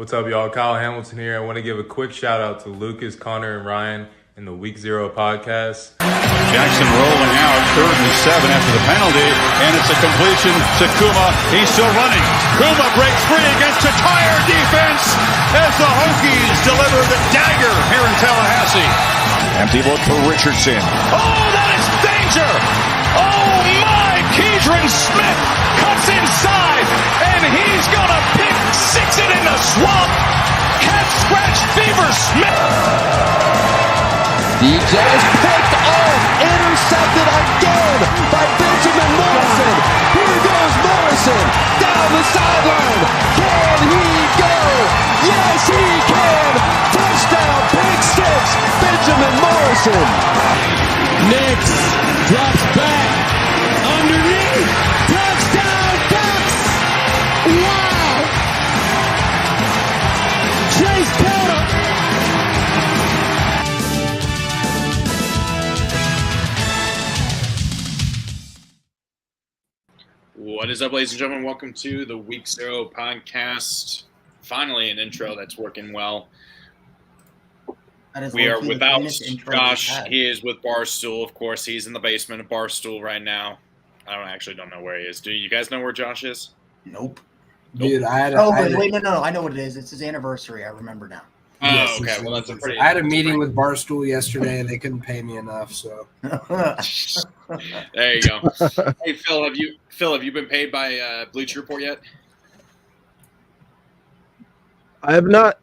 What's up, y'all? Kyle Hamilton here. I want to give a quick shout out to Lucas, Connor, and Ryan in the Week 0 podcast. Jackson rolling out, 3rd and 7 after the penalty, and it's a completion to Kuma. He's still running. Kuma breaks free against a tire defense as the Hokies deliver the dagger here in Tallahassee. Empty look for Richardson. Oh, that is danger! Oh my! Keidron Smith cuts inside, and he's gonna pick 6 it in the swamp. Cat scratch fever Smith. DJ is picked off, intercepted again by Benjamin Morrison. Here goes Morrison down the sideline. Can he go? Yes, he can. Touchdown, pick 6, Benjamin Morrison. Nix drops back underneath. Touchdown, Ducks. Wow. Chase Taylor. What is up, ladies and gentlemen? Welcome to the Week 0 podcast. Finally, an intro that's working well. We are without Josh. He is with Barstool. Of course, he's in the basement of Barstool right now. I don't know where he is. Do you guys know where Josh is? Nope. Dude, No. I know what it is. It's his anniversary. I remember now. Oh, Yes, okay. Well, that's a pretty. I had a meeting with Barstool yesterday, and they couldn't pay me enough. So There you go. Hey, Phil, have you been paid by Bleacher Report yet? I have not.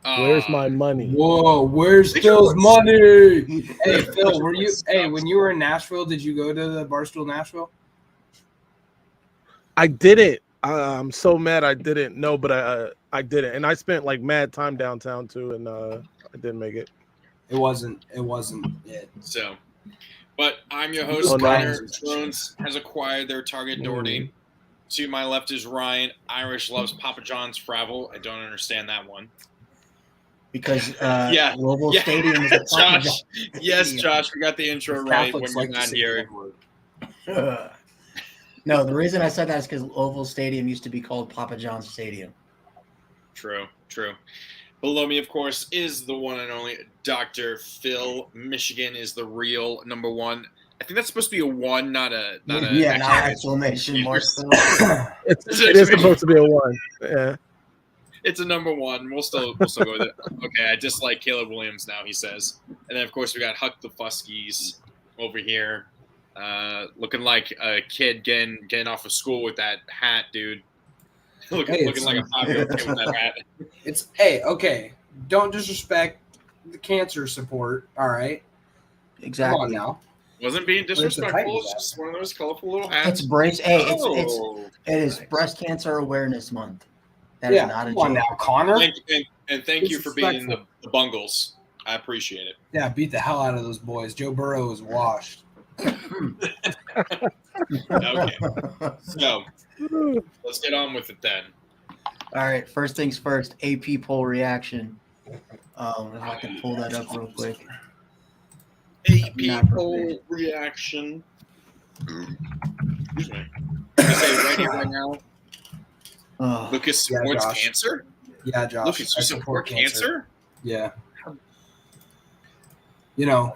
Where's Where's my money? whoa, where's Phil's money? Hey, Phil, were you? Hey, when you were in Nashville, did you go to the Barstool Nashville? I didn't. I'm so mad I didn't. No, but I didn't, and I spent like mad time downtown too, and I didn't make it. It wasn't it. So, but I'm your host, Oh, Connor. nice. Jones has acquired their target Doherty. To my left is Ryan. Irish loves Papa John's Fravel. I don't understand that one. Because Yeah. Louisville Yeah. Stadium is a Josh. Josh. Yes, Josh, we got the intro right when Catholics you're like to not say here. the N-word. No, the reason I said that is because Louisville Stadium used to be called Papa John's Stadium. True. Below me, of course, is the one and only Dr. Phil. Michigan is the real number one. I think that's supposed to be a one, not a Not exclamation. exclamation mark. It is supposed to be a 1. Yeah. It's a number one. We'll still go with it. Okay, I dislike Caleb Williams now, he says. And then, of course, we got Huck the Fuskies over here, looking like a kid getting off of school with that hat, dude. looking like a 5-year-old kid with that hat. It's okay. Don't disrespect the cancer support. All right, come on Exactly. now. Wasn't being Where's the disrespectful. Titans It's at? just one of those colorful little hats. It's brace. Hey, Oh. it is Breast Cancer Awareness Month. That is Yeah, not a come on joke. now, Connor. Thank you for being the Bungles. I appreciate it. Yeah, beat the hell out of those boys. Joe Burrow is washed. Okay. So let's get on with it then. All right, first things first. AP poll reaction. If I can pull that up real quick. AP poll reaction. Excuse me. I say right now. Lucas Yeah, supports Josh. cancer? Yeah, Josh. Lucas, you I support cancer? Yeah.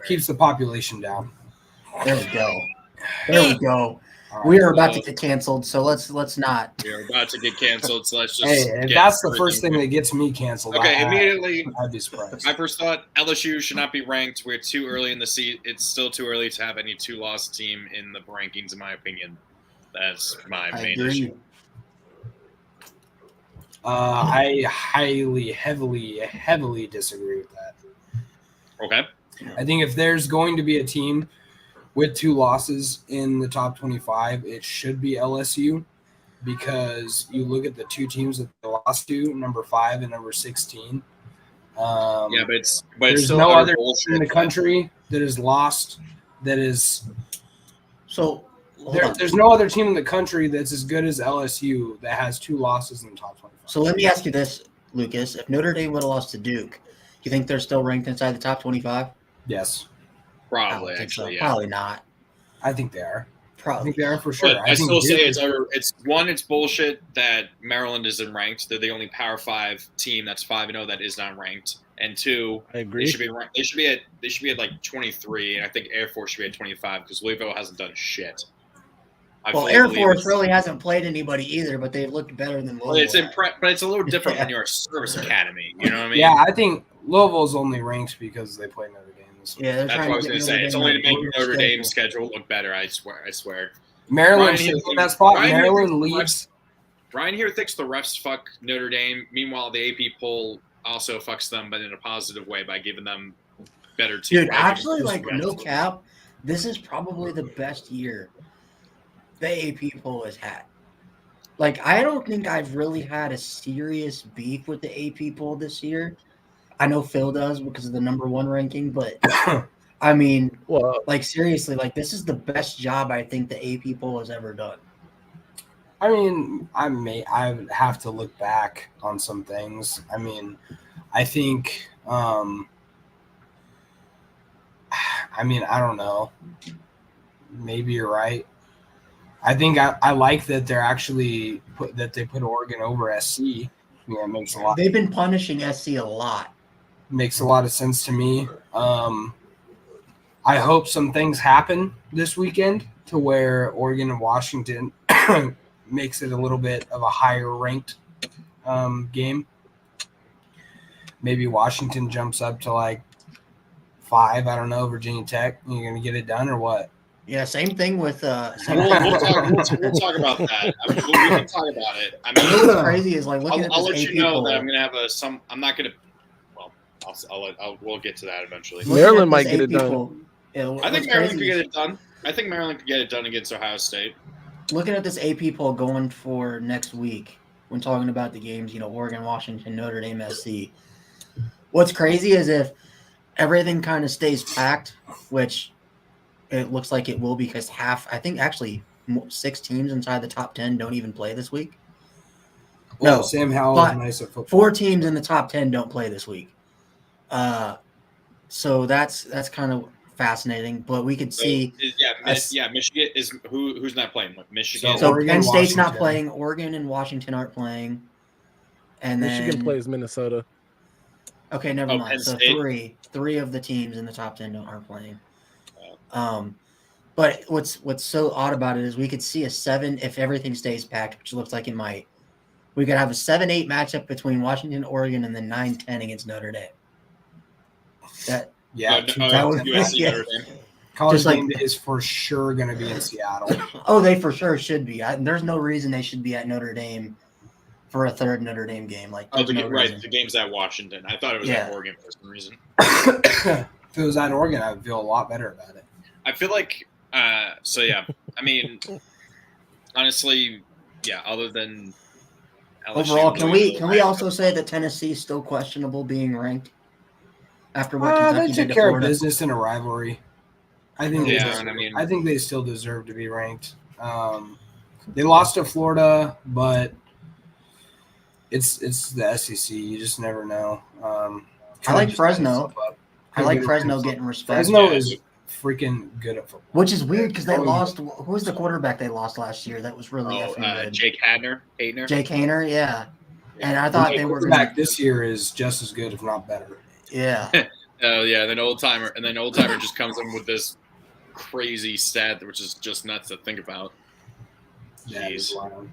Keeps the population down. There we go. We are about to get canceled, so let's not. We're about to get canceled, so let's just. Hey, if that's the first thing that gets me canceled. Okay, immediately. I'd be surprised. My first thought: LSU should not be ranked. We're too early in the season. It's still too early to have any two-loss team in the rankings, in my opinion. That's my I main agree. issue. I heavily disagree with that. Okay. I think if there's going to be a team with 2 losses in the top 25, it should be LSU, because you look at the 2 teams that they lost to, number 5 and number 16. Yeah, but it's there's still no utter other bullshit. team in the country that is lost. That is So there's no other team in the country that's as good as LSU that has 2 losses in the top 25. So let me ask you this, Lucas. If Notre Dame would have lost to Duke, do you think they're still ranked inside the top 25? Yes, Probably, I don't think so. actually, yeah. Probably not. I think they are. I think they are for sure. But I think still say Duke it's bullshit that Maryland isn't ranked. They're the only Power 5 team that's 5-0 that is not ranked. And 2, I agree. they should be at like 23, and I think Air Force should be at 25 because Louisville hasn't done shit. Well, Air Force really hasn't played anybody either, but they've looked better than Louisville. But it's a little different when you're a service academy. You know what I mean? Yeah, I think Louisville's only ranked because they play Notre Dame this week. Yeah, That's what I was going to say. It's only to make Notre Dame's schedule look better. I swear. Maryland's in that spot. Maryland leads. Brian here thinks the refs fuck Notre Dame. Meanwhile, the AP poll also fucks them, but in a positive way by giving them better teams. Dude, actually, like, no cap, this is probably the best year the AP poll has had. Like, I don't think I've really had a serious beef with the AP poll this year. I know Phil does because of the number 1 ranking, but I mean, Well, like, seriously, like, this is the best job I think the AP poll has ever done. I mean, I would have to look back on some things. I mean, I think I don't know. Maybe you're right. I think I like that they're actually they put Oregon over SC. Yeah, it makes a lot. They've been punishing SC a lot. Makes a lot of sense to me. I hope some things happen this weekend to where Oregon and Washington makes it a little bit of a higher ranked game. Maybe Washington jumps up to like 5. I don't know, Virginia Tech. You're going to get it done or what? Yeah, same thing with we'll talk about that. I mean, we can talk about it. I mean, you know what's crazy is like looking at this I'll let AP you know poll, that I'm gonna have I'm not gonna. Well, we'll get to that eventually. looking Maryland at might this get it AP done. poll, I think Maryland could get it done. I think Maryland could get it done against Ohio State. Looking at this AP poll going for next week, when talking about the games, you know, Oregon, Washington, Notre Dame, SC. What's crazy is if everything kind of stays packed, which it looks like it will because I think actually 6 teams inside the top 10 don't even play this week. No, Sam Howell is but nice at football. 4 teams in the top 10 don't play this week. So that's kind of fascinating, but we could see. Michigan is who's not playing? Michigan. So Oregon, Penn State's not Washington. playing. Oregon and Washington aren't playing. And Michigan then plays Minnesota. Okay, never Penn mind. So State. three of the teams in the top 10 aren't playing. But what's so odd about it is we could see a 7 if everything stays packed, which looks like it might. We could have a 7-8 matchup between Washington, Oregon, and then 9-10 against Notre Dame. That USC yeah. Notre Dame. College just like- game day is for sure going to be in Seattle. Oh, they for sure should be. There's no reason they should be at Notre Dame for a third Notre Dame game. Like, Oh, there's no reason. the game's at Washington. I thought it was at Oregon for some reason. If it was at Oregon, I would feel a lot better about it. I feel like I mean, honestly, yeah. Other than LSU, Overall, can we Louisville, also say that Tennessee's still questionable being ranked after what Kentucky They did took to care of Florida? business in a rivalry. I think. I mean, they still deserve to be ranked. They lost to Florida, but it's the SEC. You just never know. I like Fresno. I like Fresno getting respect. Fresno is freaking good at football. Which is weird because they lost. Who was the quarterback they lost last year? That was really effing good. Jake Hadner. Jake Haener, yeah. And I thought they were going Back this year is just as good, if not better. Yeah. Oh yeah, and then old timer just comes in with this crazy stat, which is just nuts to think about. That is Jeez. wild.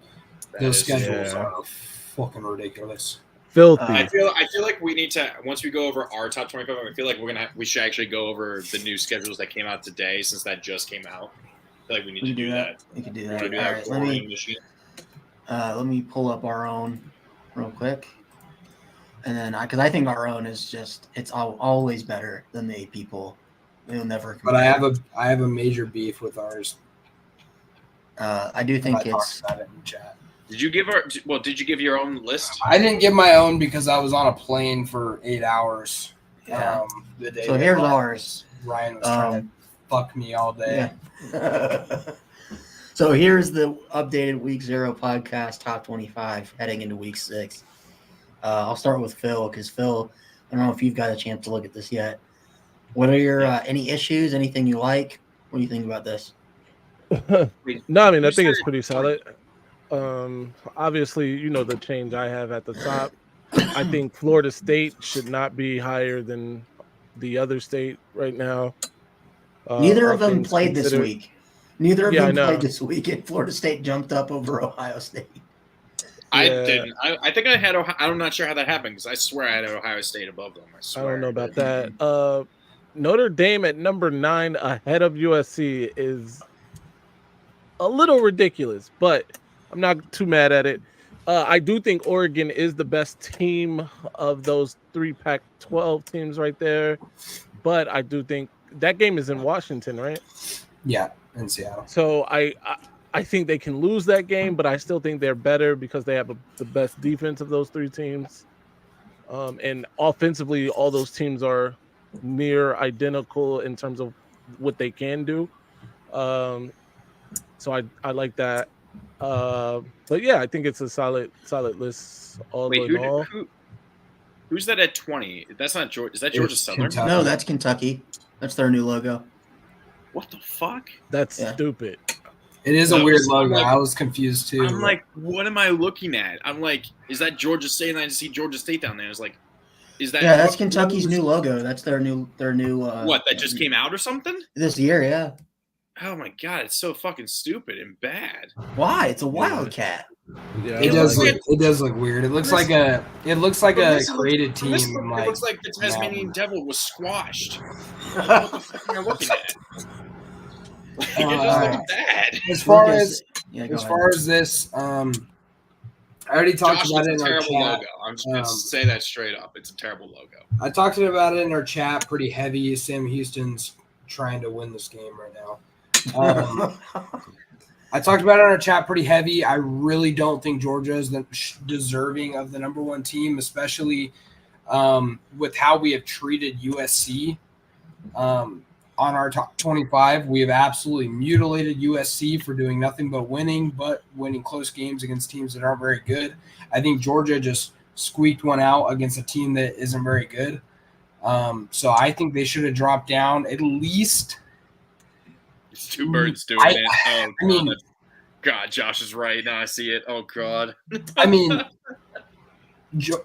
That Those is- schedules yeah. are fucking ridiculous. Filthy. I feel like we need to, once we go over our top 25. I feel like we should actually go over the new schedules that came out today, since that just came out. I feel like we need to do that. We could do You that. wanna do All that right, for Oregon, Michigan? let me pull up our own real quick, and then because I think our own is just always better than the AP poll. We'll never. But I have a major beef with ours. I do think I talked it's. about it in chat. Did you give your own list? I didn't give my own because I was on a plane for 8 hours. Yeah. The day So that here's ours. Ryan was trying to fuck me all day. Yeah. So here's the updated Week 0 podcast top 25 heading into Week 6. I'll start with Phil because Phil, I don't know if you've got a chance to look at this yet. What are your any issues? Anything you like? What do you think about this? No, I mean I think it's pretty solid. Obviously, you know the change I have at the top. I think Florida State should not be higher than the other state right now. Neither All of them things played this considered. week. Neither of Yeah, I them played know. this week, and Florida State jumped up over Ohio State. I Yeah. didn't. I think I had Ohio. I'm not sure how that happened because I swear I had Ohio State above them. I I swear. don't know about that. Notre Dame at number 9 ahead of USC is a little ridiculous, but I'm not too mad at it. I do think Oregon is the best team of those 3 Pac-12 teams right there, but I do think that game is in Washington, right? Yeah, in Seattle. So I think they can lose that game, but I still think they're better because they have the best defense of those 3 teams. And offensively, all those teams are near identical in terms of what they can do. So I like that. But yeah, I think it's a solid list all Wait, in all. who's that at 20? That's not Georgia. Is that Georgia It's Southern? Kentucky. No, that's Kentucky. That's their new logo. What the fuck? That's Yeah. stupid. It is a No, weird I'm logo. like- I was confused too. I'm like, what am I looking at? I'm like, is that Georgia State? And I just see Georgia State down there. It's like, is that? Yeah, that's Kentucky's new logo. That's their new What, that just came out or something? this year. Yeah. Oh my god, it's so fucking stupid and bad. Why? It's a Wildcat. Yeah, it It does looks look. It does look weird. It looks like a. It looks like From a this, it looks- created from this team. look, Like it looks like the Tasmanian Madden. Devil was squashed. What the fuck am I looking at? Like, it just looks bad. As far Lucas- as yeah, go as ahead. far as this, I already talked Josh, about it's it a in our terrible chat. logo. I'm just gonna say that straight up. It's a terrible logo. I talked about it in our chat pretty heavy. Sam Houston's trying to win this game right now. I talked about it in our chat pretty heavy. I really don't think Georgia is deserving of the number 1 team, especially with how we have treated USC on our top 25. We have absolutely mutilated USC for doing nothing but winning close games against teams that aren't very good. I think Georgia just squeaked one out against a team that isn't very good. So I think they should have dropped down at least. It's 2 birds doing it. Oh, I mean, God, Josh is right. Now I see it. Oh God. I mean,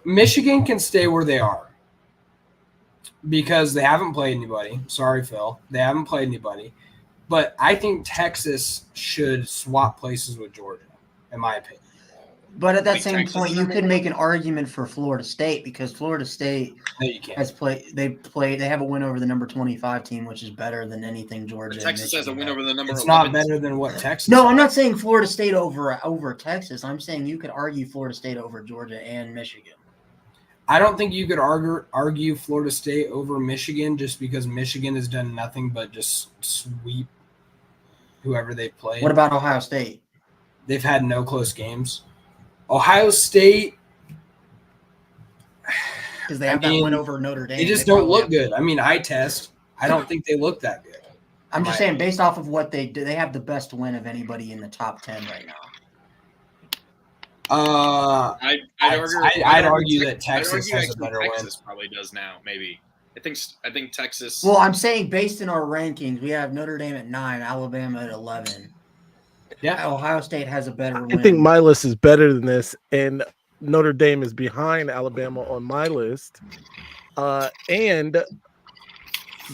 Michigan can stay where they are because they haven't played anybody. Sorry, Phil. They haven't played anybody. But I think Texas should swap places with Georgia, in my opinion. But at that Like same Texas point, is you number could one? make an argument for Florida State because Florida State No, you can't. has played. They have a win over the number 25 team, which is better than anything Georgia. and Texas has a Michigan win have. over the number It's 11. not better than what Texas. No, has. I'm not saying Florida State over Texas. I'm saying you could argue Florida State over Georgia and Michigan. I don't think you could argue Florida State over Michigan just because Michigan has done nothing but just sweep whoever they played. What about Ohio State? They've had no close games. Ohio State, Because they have that win over Notre Dame. they just They don't probably look have- good. I mean, eye test. I don't think they look that good. I'm just saying, based off of what they do, they have the best win of anybody in the top 10 right now. I'd argue that Texas has a better win. Texas probably does now. Maybe I think Texas. Well, I'm saying based in our rankings, we have Notre Dame at 9, Alabama at 11. Yeah. Ohio State has a better I win. think my list is better than this, and Notre Dame is behind Alabama on my list, and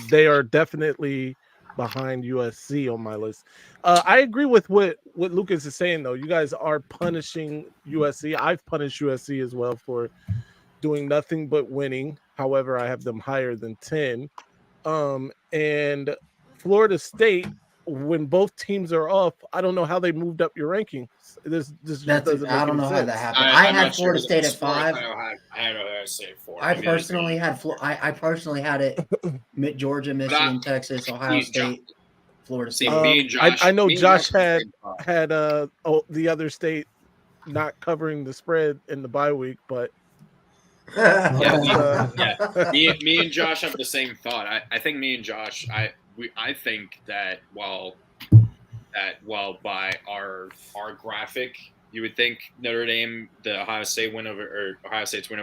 they are definitely behind USC on my list. I agree with what Lucas is saying, though. You guys are punishing USC. I've punished USC as well for doing nothing but winning. However, I have them higher than 10. And Florida State, when both teams are off, I don't know how they moved up your rankings. This doesn't make I don't know any how sense. that happened. I I'm had not Florida sure. State at As far 5. as I had Ohio State at 4. I personally had it Georgia, Michigan, Texas, Ohio State, Florida See, State. me and Josh. I know me and Josh had had the other state not covering the spread in the bye week, but me and Josh have the same thought. I think me and Josh. I think that while by our graphic, you would think Notre Dame, the Ohio State's win over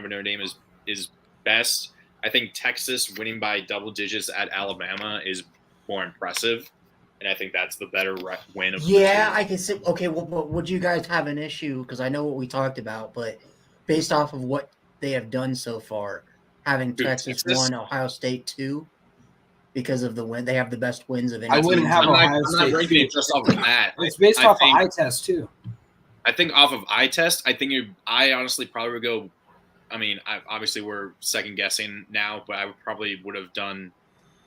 Notre Dame is best. I think Texas winning by double digits at Alabama is more impressive. and I think that's the better win of Yeah, I can see. Okay, well, but would you guys have an issue? Because I know what we talked about, but based off of what they have done so far, having Texas 1, Ohio State 2, because of the win, they have the best wins of any I wouldn't team. have I'm Ohio not State. ranking it just off of that. It's based I off think- of eye test too. I think off of eye test, I honestly probably would go. I mean, obviously we're second guessing now, but I probably would have done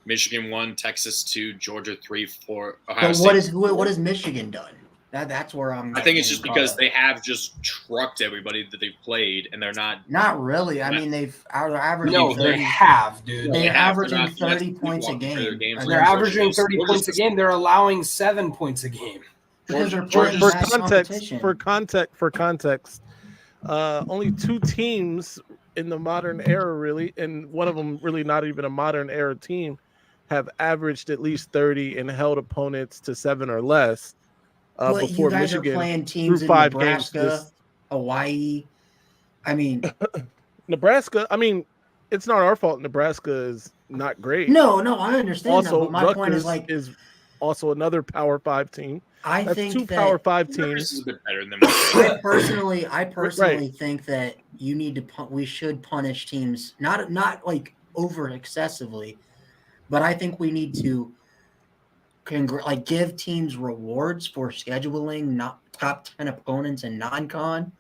Michigan 1, Texas 2, Georgia 3, 4, Ohio But State. what has Michigan done? That's where I'm. I think it's just getting because caught up. they have just trucked everybody that they've played, and they're not. Not really. I mean, they're averaging. No, 30, they have, dude. They're have. They're averaging not 30 points a sleepwalking through their game. games. They're against- averaging 30 Georgia's points a game. They're allowing 7 points a game. because they're Georgia's- playing For bad context, competition. for context, only 2 teams in the modern era, really, and one of them really not even a modern era team, have averaged at least 30 and held opponents to 7 or less. But Before you guys Michigan are playing teams in 5 Nebraska, games Hawaii. I mean, Nebraska, I mean, it's not our fault Nebraska is not great. no, I understand Also, that. But my Rutgers point is, like, is also another Power 5 team. I That's think 2 that Power 5 This teams. is a bit better than. I personally think that you need to. We should punish teams, not like over excessively, but I think we need to give teams rewards for scheduling not top 10 opponents in non-con,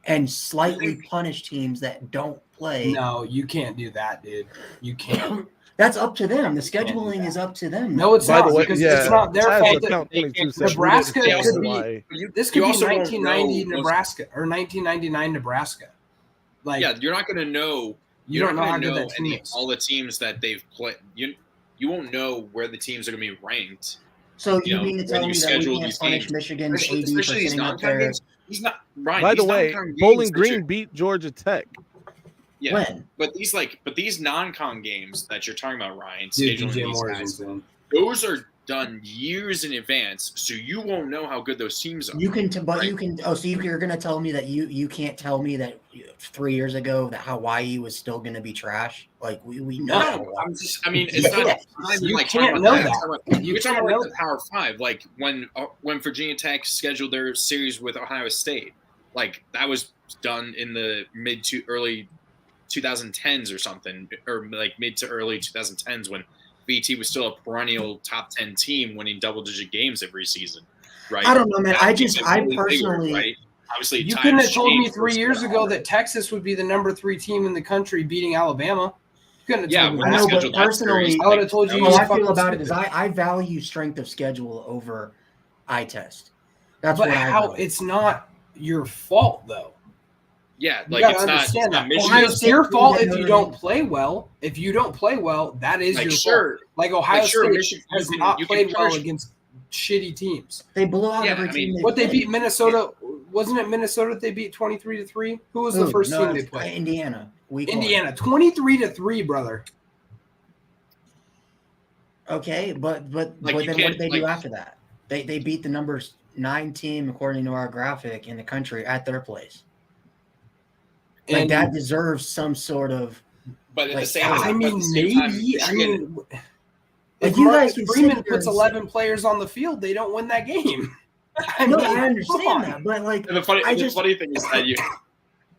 and slightly punish teams that don't play. No, you can't do that, dude. You can't. That's up to them. The scheduling is up to them. No, it's By not the way, because yeah, it's not their Taz fault. would that- count 22 Nebraska seconds. could be- Why. This could be also don't 1990 know- Nebraska or 1999 Nebraska. Like, Yeah, you're not going to know. you You're don't know not how gonna good know that team is. all the teams that they've played. You won't know where the teams are going to be ranked. So You you know, mean to when tell you me that schedule we can't these punish games, Michigan's AD for especially these sitting up non-con there? games. He's not Ryan. By the these way, non-con games Bowling that Green you're- beat Georgia Tech. Yeah, When? but these non-con games that you're talking about, Ryan, dude, scheduling DJ these Moore is guys, insane. those are done years in advance, so you won't know how good those teams are. You can, but Right. you can. Oh, so you're going to tell me that you can't tell me that 3 years ago that Hawaii was still going to be trash? Like we know. No, I mean, it's not. Yeah. I'm not even, You like, can't talking know about that. You're talking can't about know the Power 5, like when Virginia Tech scheduled their series with Ohio State, like that was done in the mid to early 2010s or something, or like mid to early 2010s when VT was still a perennial top 10 team, winning double-digit games every season. Right? I don't know, man. That I makes just, it I really bigger, personally, right? Obviously, You times couldn't have told me change 3 versus years ago now. that Texas would be the number 3 team in the country beating Alabama. You couldn't have Yeah, told me when I they know, that. but scheduled that personally, series, I would have told you. that how was- I feel fucking about it is stupid. I value strength of schedule over eye test. That's But what I how? value. It's not your fault though. Yeah, You like gotta it's not. It's understand not that. Michigan. It's your fault if Notre you Dame. don't play well. If you don't play well, that is Like your sure, fault. Like Ohio like, sure, State Michigan- has you can- not you can played well punish- against shitty teams. They blew out Yeah, every I team. mean, they What they played. beat Minnesota, wasn't it Minnesota they beat 23-3? Who was the Who? first No, team they it's played? Indiana. Week one. Indiana, 23-3, brother. Okay, but Like, then you what can't, did they do like- after that? They beat the number 9 team according to our graphic in the country at their place. Like And that deserves some sort of But at Like, the same I time, I but mean, at the same time, maybe. I Michigan- mean, Like, if you Marcus guys can sit Freeman here puts and 11 players on the field, they don't win that game. I no, mean, I come understand on. that, but like and the funny thing is that you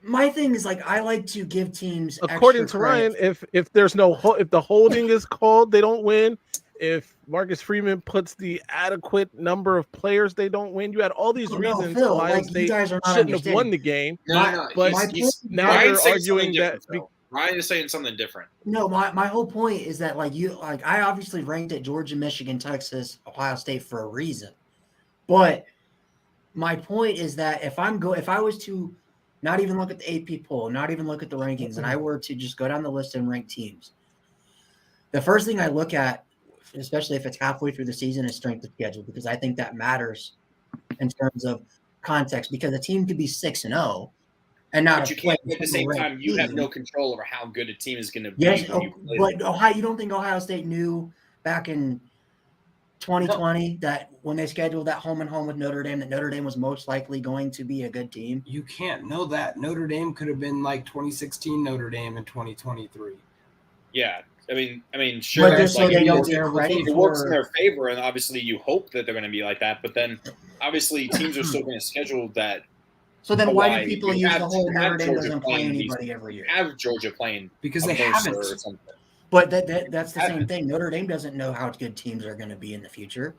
my thing is like I like to give teams According extra to Ryan, credit. if there's no if the holding is called, they don't win. If Marcus Freeman puts the adequate number of players, they don't win. You had all these No, reasons Phil, Ohio like, you State guys are not shouldn't have won understanding. the game. no, but my now Ryan's you're saying arguing something that different, Phil. Ryan is saying something different. No, my whole point is that I obviously ranked at Georgia, Michigan, Texas, Ohio State for a reason. But my point is that if I was to not even look at the AP poll, not even look at the rankings, and I were to just go down the list and rank teams, the first thing I look at, especially if it's halfway through the season, is strength of schedule, because I think that matters in terms of context, because a team could be 6-0 and not But you can't. At the same time, you have no control over how good a team is going to be. Yes, when you play but them. Ohio, you don't think Ohio State knew back in 2020 that when they scheduled that home and home with Notre Dame, that Notre Dame was most likely going to be a good team? You can't know that. Notre Dame could have been like 2016 Notre Dame in 2023. Yeah, sure. But just so like, they it, don't get ready it works in for. their favor, and obviously you hope that they're going to be like that. But then, obviously, teams are still going to schedule that. So then, why do Hawaii. people You use have- the whole you have Notre Dame Georgia doesn't play playing anybody every year? Have Georgia playing because a they Mercer haven't. or something. But that's the same thing. Notre Dame doesn't know how good teams are going to be in the future.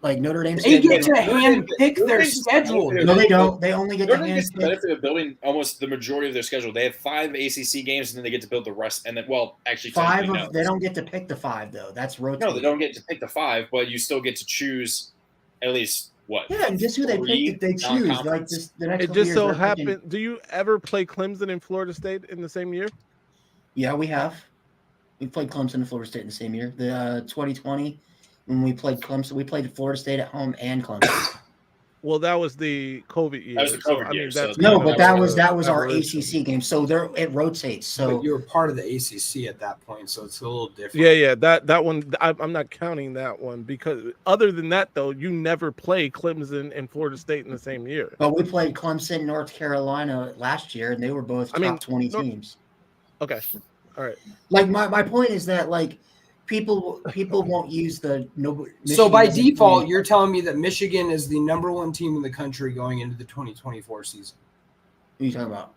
Like Notre Dame, They get to Notre Dame- handpick Notre their Dame's schedule. the benefit of- no, they don't. They only get to Notre Dame gets the handpick. benefit of building almost the majority of their schedule. They have 5 ACC games, and then they get to build the rest. And then, well, actually, Five technically, of they don't get to pick the 5 though. That's rotating. No, they don't get to pick the 5, but you still get to choose at least what? Yeah, and guess who they 3 pick? They choose like non-conference? this. The next It couple just years, so they're picking- happened. Do you ever play Clemson and Florida State in the same year? Yeah, we have. We played Clemson and Florida State in the same year. The 2020 when we played Clemson, we played Florida State at home and Clemson. Well, that was the COVID year. That was the COVID year, so that's No, kind of but that a was our aberration. ACC game. So there it rotates. So But you were part of the ACC at that point, so it's a little different. Yeah. That one, I'm not counting that one because other than that, though, you never play Clemson and Florida State in the same year. but we played Clemson, North Carolina last year, and they were both top 20 teams. Okay, all right. Like my point is that like people won't use the no. So by Michigan default, doesn't- you're telling me that Michigan is the number 1 team in the country going into the 2024 season. What are you talking about?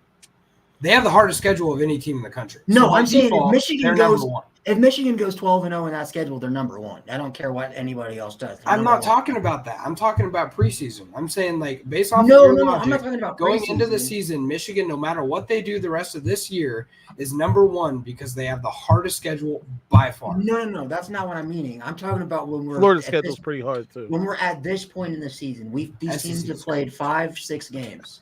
They have the hardest schedule of any team in the country. No, So by I'm saying if default, Michigan they're goes- number 1. If Michigan goes 12-0 in that schedule, they're number 1. I don't care what anybody else does. They're I'm number not 1. talking about that. I'm talking about preseason. I'm saying like based off No, of your no, no. logic, I'm not talking about going into the preseason. season, Michigan, no matter what they do the rest of this year, is number 1 because they have the hardest schedule by far. No. That's not what I'm meaning. I'm talking about when we're Florida's at this- schedule's pretty hard too. when we're at this point in the season. These SEC teams have is played 5-6 games.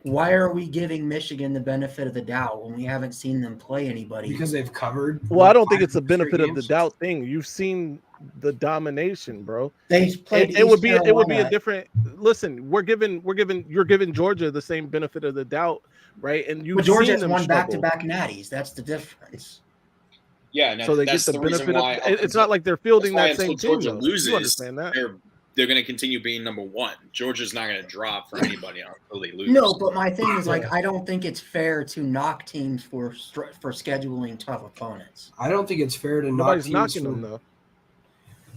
Why are we giving Michigan the benefit of the doubt when we haven't seen them play anybody? Because they've covered. Well, I don't think 5 it's a straight benefit of the games. doubt thing. You've seen the domination, bro. they played. It would be East it would be a Carolina. different. Listen, you're giving Georgia the same benefit of the doubt, right? And you've But seen Georgia's them won struggle. back-to-back natties. That's the difference. Yeah, no, So they get that's the reason benefit of. why It's not like they're fielding that's that why same until team. Georgia though. loses, You understand that? they're going to continue being number 1. Georgia's not going to drop for anybody until they lose. No, but my thing is like I don't think it's fair to knock teams for scheduling tough opponents. I don't think it's fair to knock Nobody's teams knocking for- them though.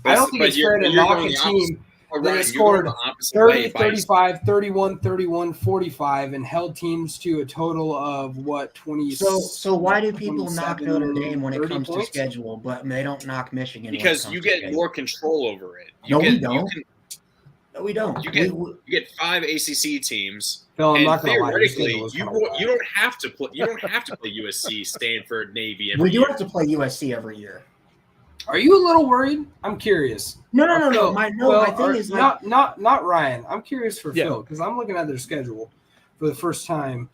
I don't think But it's you're- fair to you're knock going a the team Well, that Ryan, has you're going scored the opposite 30, way by- 35, 31, 31, 45 and held teams to a total of what, 20? So why do people knock 27, Notre Dame when it 30 comes points? to schedule, but they don't knock Michigan? when it because comes you to get schedule? more control over it. No, we you don't. No, we don't. You get- We- You get 5 ACC teams. Phil, I'm And not going to lie. Your theoretically, schedule is you kinda whack. don't have to play. You don't have to play USC, Stanford, Navy. Every we do year. have to play USC every year. Are you a little worried? I'm curious. No. Phil, My Phil, thing or is like not Ryan. I'm curious for Yeah. Phil because I'm looking at their schedule for the first time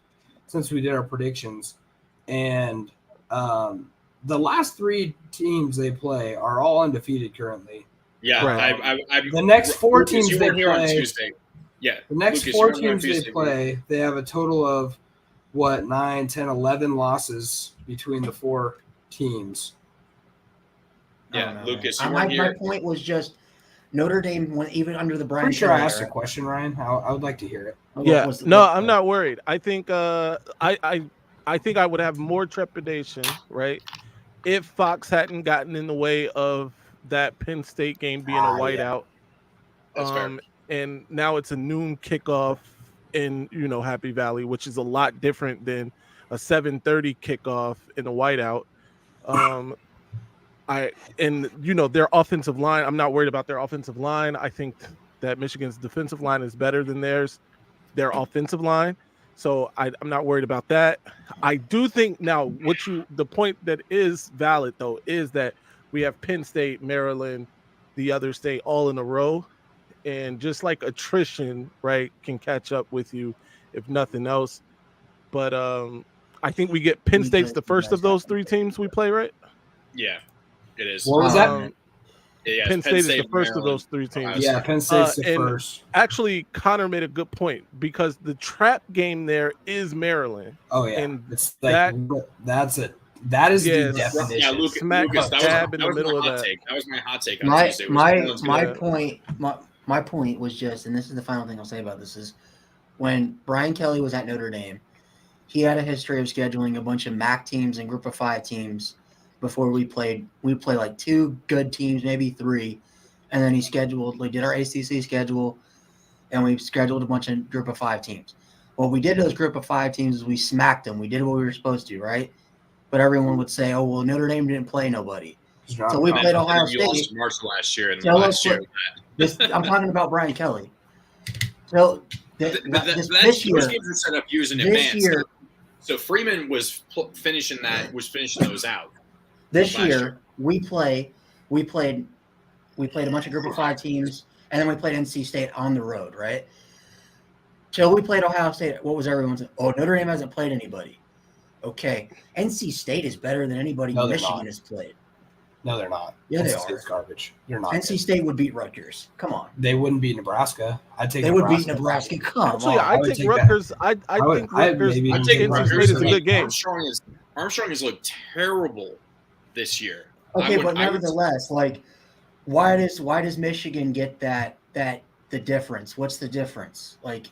since we did our predictions, and the last 3 teams they play are all undefeated currently. Yeah, Right. I The next 4 Lucas, teams you they weren't here on play. Tuesday. Yeah, The next Lucas, 4 you weren't here on teams they Tuesday. play, they have a total of what 9, 10, 11 losses between the 4 teams. I don't Yeah, know, Lucas, man. you my weren't here. point was just Notre Dame went even under the Brian. Pretty sure I Kelly asked a era. question, Ryan. I would like to hear it. What Yeah, was- no, what- I'm not worried. I think I think I would have more trepidation, right, if Fox hadn't gotten in the way of that Penn State game being a whiteout. That's fair. And now it's a noon kickoff in Happy Valley, which is a lot different than a 7:30 kickoff in a whiteout. Their offensive line. I'm not worried about their offensive line. I think that Michigan's defensive line is better than their offensive line. So I'm not worried about that. I do think now the point that is valid though is that we have Penn State, Maryland, the other state all in a row, and just like attrition, right, can catch up with you if nothing else. But I think we get Penn State's the first of those 3 teams we play, right? Yeah, it is. What was that? Yeah, Penn State is the first of Maryland, those 3 teams. Ohio Yeah, Penn State's the and- first. Actually, Connor made a good point because the trap game there is Maryland. Oh yeah, and it's like that's it. That is Yeah, the it's- definition. Yeah, Lucas, Smack that was, dab in that the was middle my of hot that. take. That was my hot take on Tuesday. Was My point was just, and this is the final thing I'll say about this is when Brian Kelly was at Notre Dame, he had a history of scheduling a bunch of MAC teams and Group of 5 teams before we played. We played like 2 good teams, maybe 3, and then we did our ACC schedule, and we scheduled a bunch of Group of 5 teams. What we did to those Group of 5 teams is we smacked them. We did what we were supposed to, right? But everyone would say, "Oh, well, Notre Dame didn't play nobody." So we played Ohio You lost State. to Marshall last year, and So last year. I'm talking about Brian Kelly. So this year, those games were set up years in this advance. year, So Freeman was finishing those out. this last year we played a bunch of Group of 5 teams, and then we played NC State on the road, right? Till we played Ohio State, what was everyone's? Oh, Notre Dame hasn't played anybody. Okay, NC State is better than anybody Michigan has played. No, they're not. Yeah, they NC are. State's garbage. You're not. NC State would beat Rutgers. Come on. They wouldn't beat Nebraska. I'd take. They would beat Nebraska. Come Actually, on. I would think take Rutgers. I think Rutgers. maybe- I'm taking NC Rutgers. State is a good game. Armstrong has looked terrible this year. Okay, but nevertheless, like, why does Michigan get the difference? What's the difference? Like,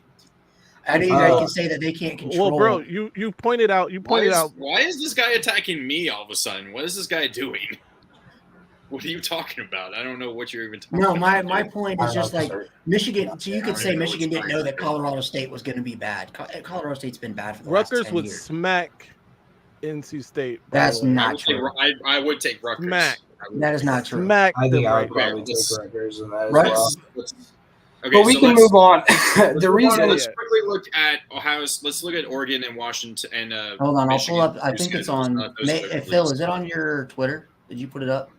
I know you guys can say that they can't control. Well, bro, you pointed out. Why is this guy attacking me all of a sudden? What is this guy doing? What are you talking about? I don't know what you're even talking about. No, my point is just like Michigan. So you could say Michigan didn't know that Colorado State was going to be bad. Colorado State's been bad for the last 10 Rutgers would years. smack NC State. That's not true. I would take Rutgers. Smack. That is not true. Smack I think them I right would probably now. take Rutgers in that as Right. well. Okay, But we can move on. The reason let's quickly look at Ohio's. Let's look at Oregon and Washington and Hold on, Michigan. I'll pull up. I think it's on. Phil, is it on your Twitter? Did you put it up?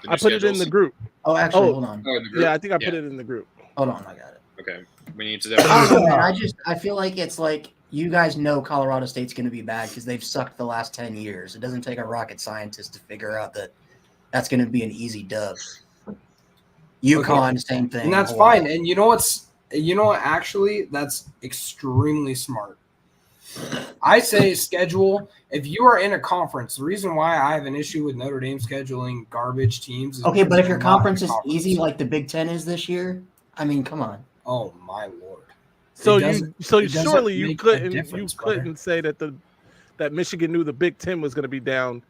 I put it in the group. Oh, actually, hold on. Oh, in the group? Yeah, I think I put it in the group. Hold on, I got it. Okay, we need to. I don't know, man. I feel like it's like you guys know Colorado State's going to be bad because they've sucked the last 10 years. It doesn't take a rocket scientist to figure out that that's going to be an easy dub. UConn, same thing. And that's Hawaii. fine. And you know what? Actually, that's extremely smart. I say schedule. If you are in a conference, the reason why I have an issue with Notre Dame scheduling garbage teams is Okay, but if your they're not conference in is a easy like the Big Ten is this year, I mean, come on. Oh my lord! So It doesn't- it doesn't surely you make a couldn't difference, brother. say that Michigan knew the Big Ten was going to be down.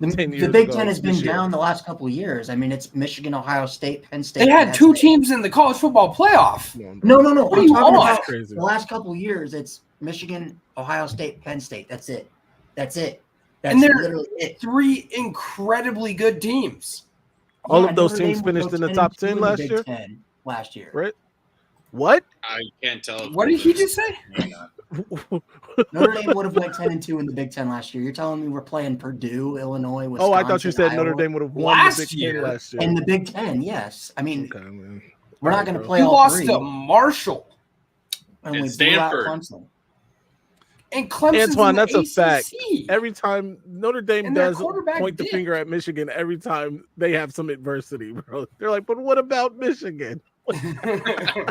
10 The years Big ago Ten has been this year. down the last couple of years. I mean, it's Michigan, Ohio State, Penn State. They had Penn 2 State. teams in the college football playoff. No. What are I'm you talking on? about Crazy. the last couple of years. It's Michigan, Ohio State, Penn State. That's it. That's And they're literally it. 3 incredibly good teams. All Yeah, of those Notre teams Dame would finished go in the 10 top and 2 in 10 the last Big year? 10 last year. Right? What? I can't tell. What did he just say? Notre Dame would have went 10-2 in the Big Ten last year. You're telling me we're playing Purdue, Illinois, Wisconsin, Oh, I thought you said Iowa. Notre Dame would have won Last the Big year? Ten last year. In the Big Ten, yes. I mean, Okay, man. we're not going to play You all lost 3. to Marshall And we And blew out Stanford. Clemson. and Clemson's Antoine, in the that's a fact. ACC. Every time Notre Dame And their does quarterback point the did. finger at Michigan, every time they have some adversity, bro. They're like, but what about Michigan?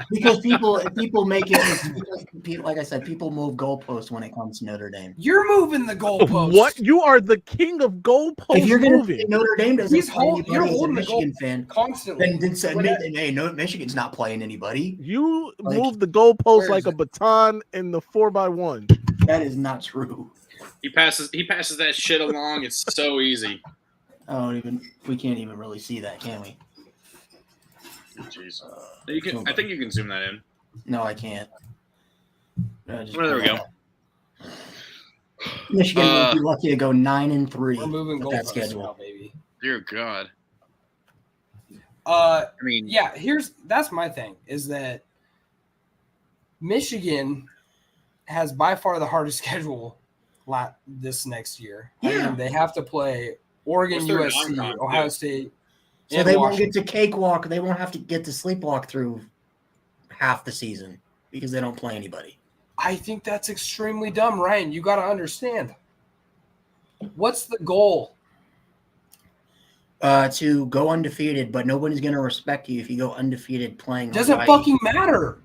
Because people make it, like I said, people move goalposts when it comes to Notre Dame. You're moving the goalpost. What? You are the king of goalpost If you're going to moving. say Notre Dame doesn't He's play hold- anybody you're as a holding the Michigan goal fan, constantly. then say, When hey, no, Michigan's not playing anybody. You Like, move the goalpost where like is a it? baton in the 4x1. That is not true. He passes that shit along. It's so easy. We can't even really see that, can we? Jeez. You can. I think you can zoom that in. No, I can't. Well, there we go. Michigan would be lucky to go 9-3 We're moving with that goalposts schedule. now, baby. Dear God. I I mean, yeah, that's my thing is that Michigan has by far the hardest schedule this next year. I Yeah. mean, they have to play Oregon, What's their USC, non-con, Ohio too? State, So and they Washington. won't get to cakewalk. They won't have to get to sleepwalk through half the season because they don't play anybody. I think that's extremely dumb, Ryan. You got to understand. What's the goal? To go undefeated, but nobody's going to respect you if you go undefeated playing. Doesn't Hawaii. fucking matter.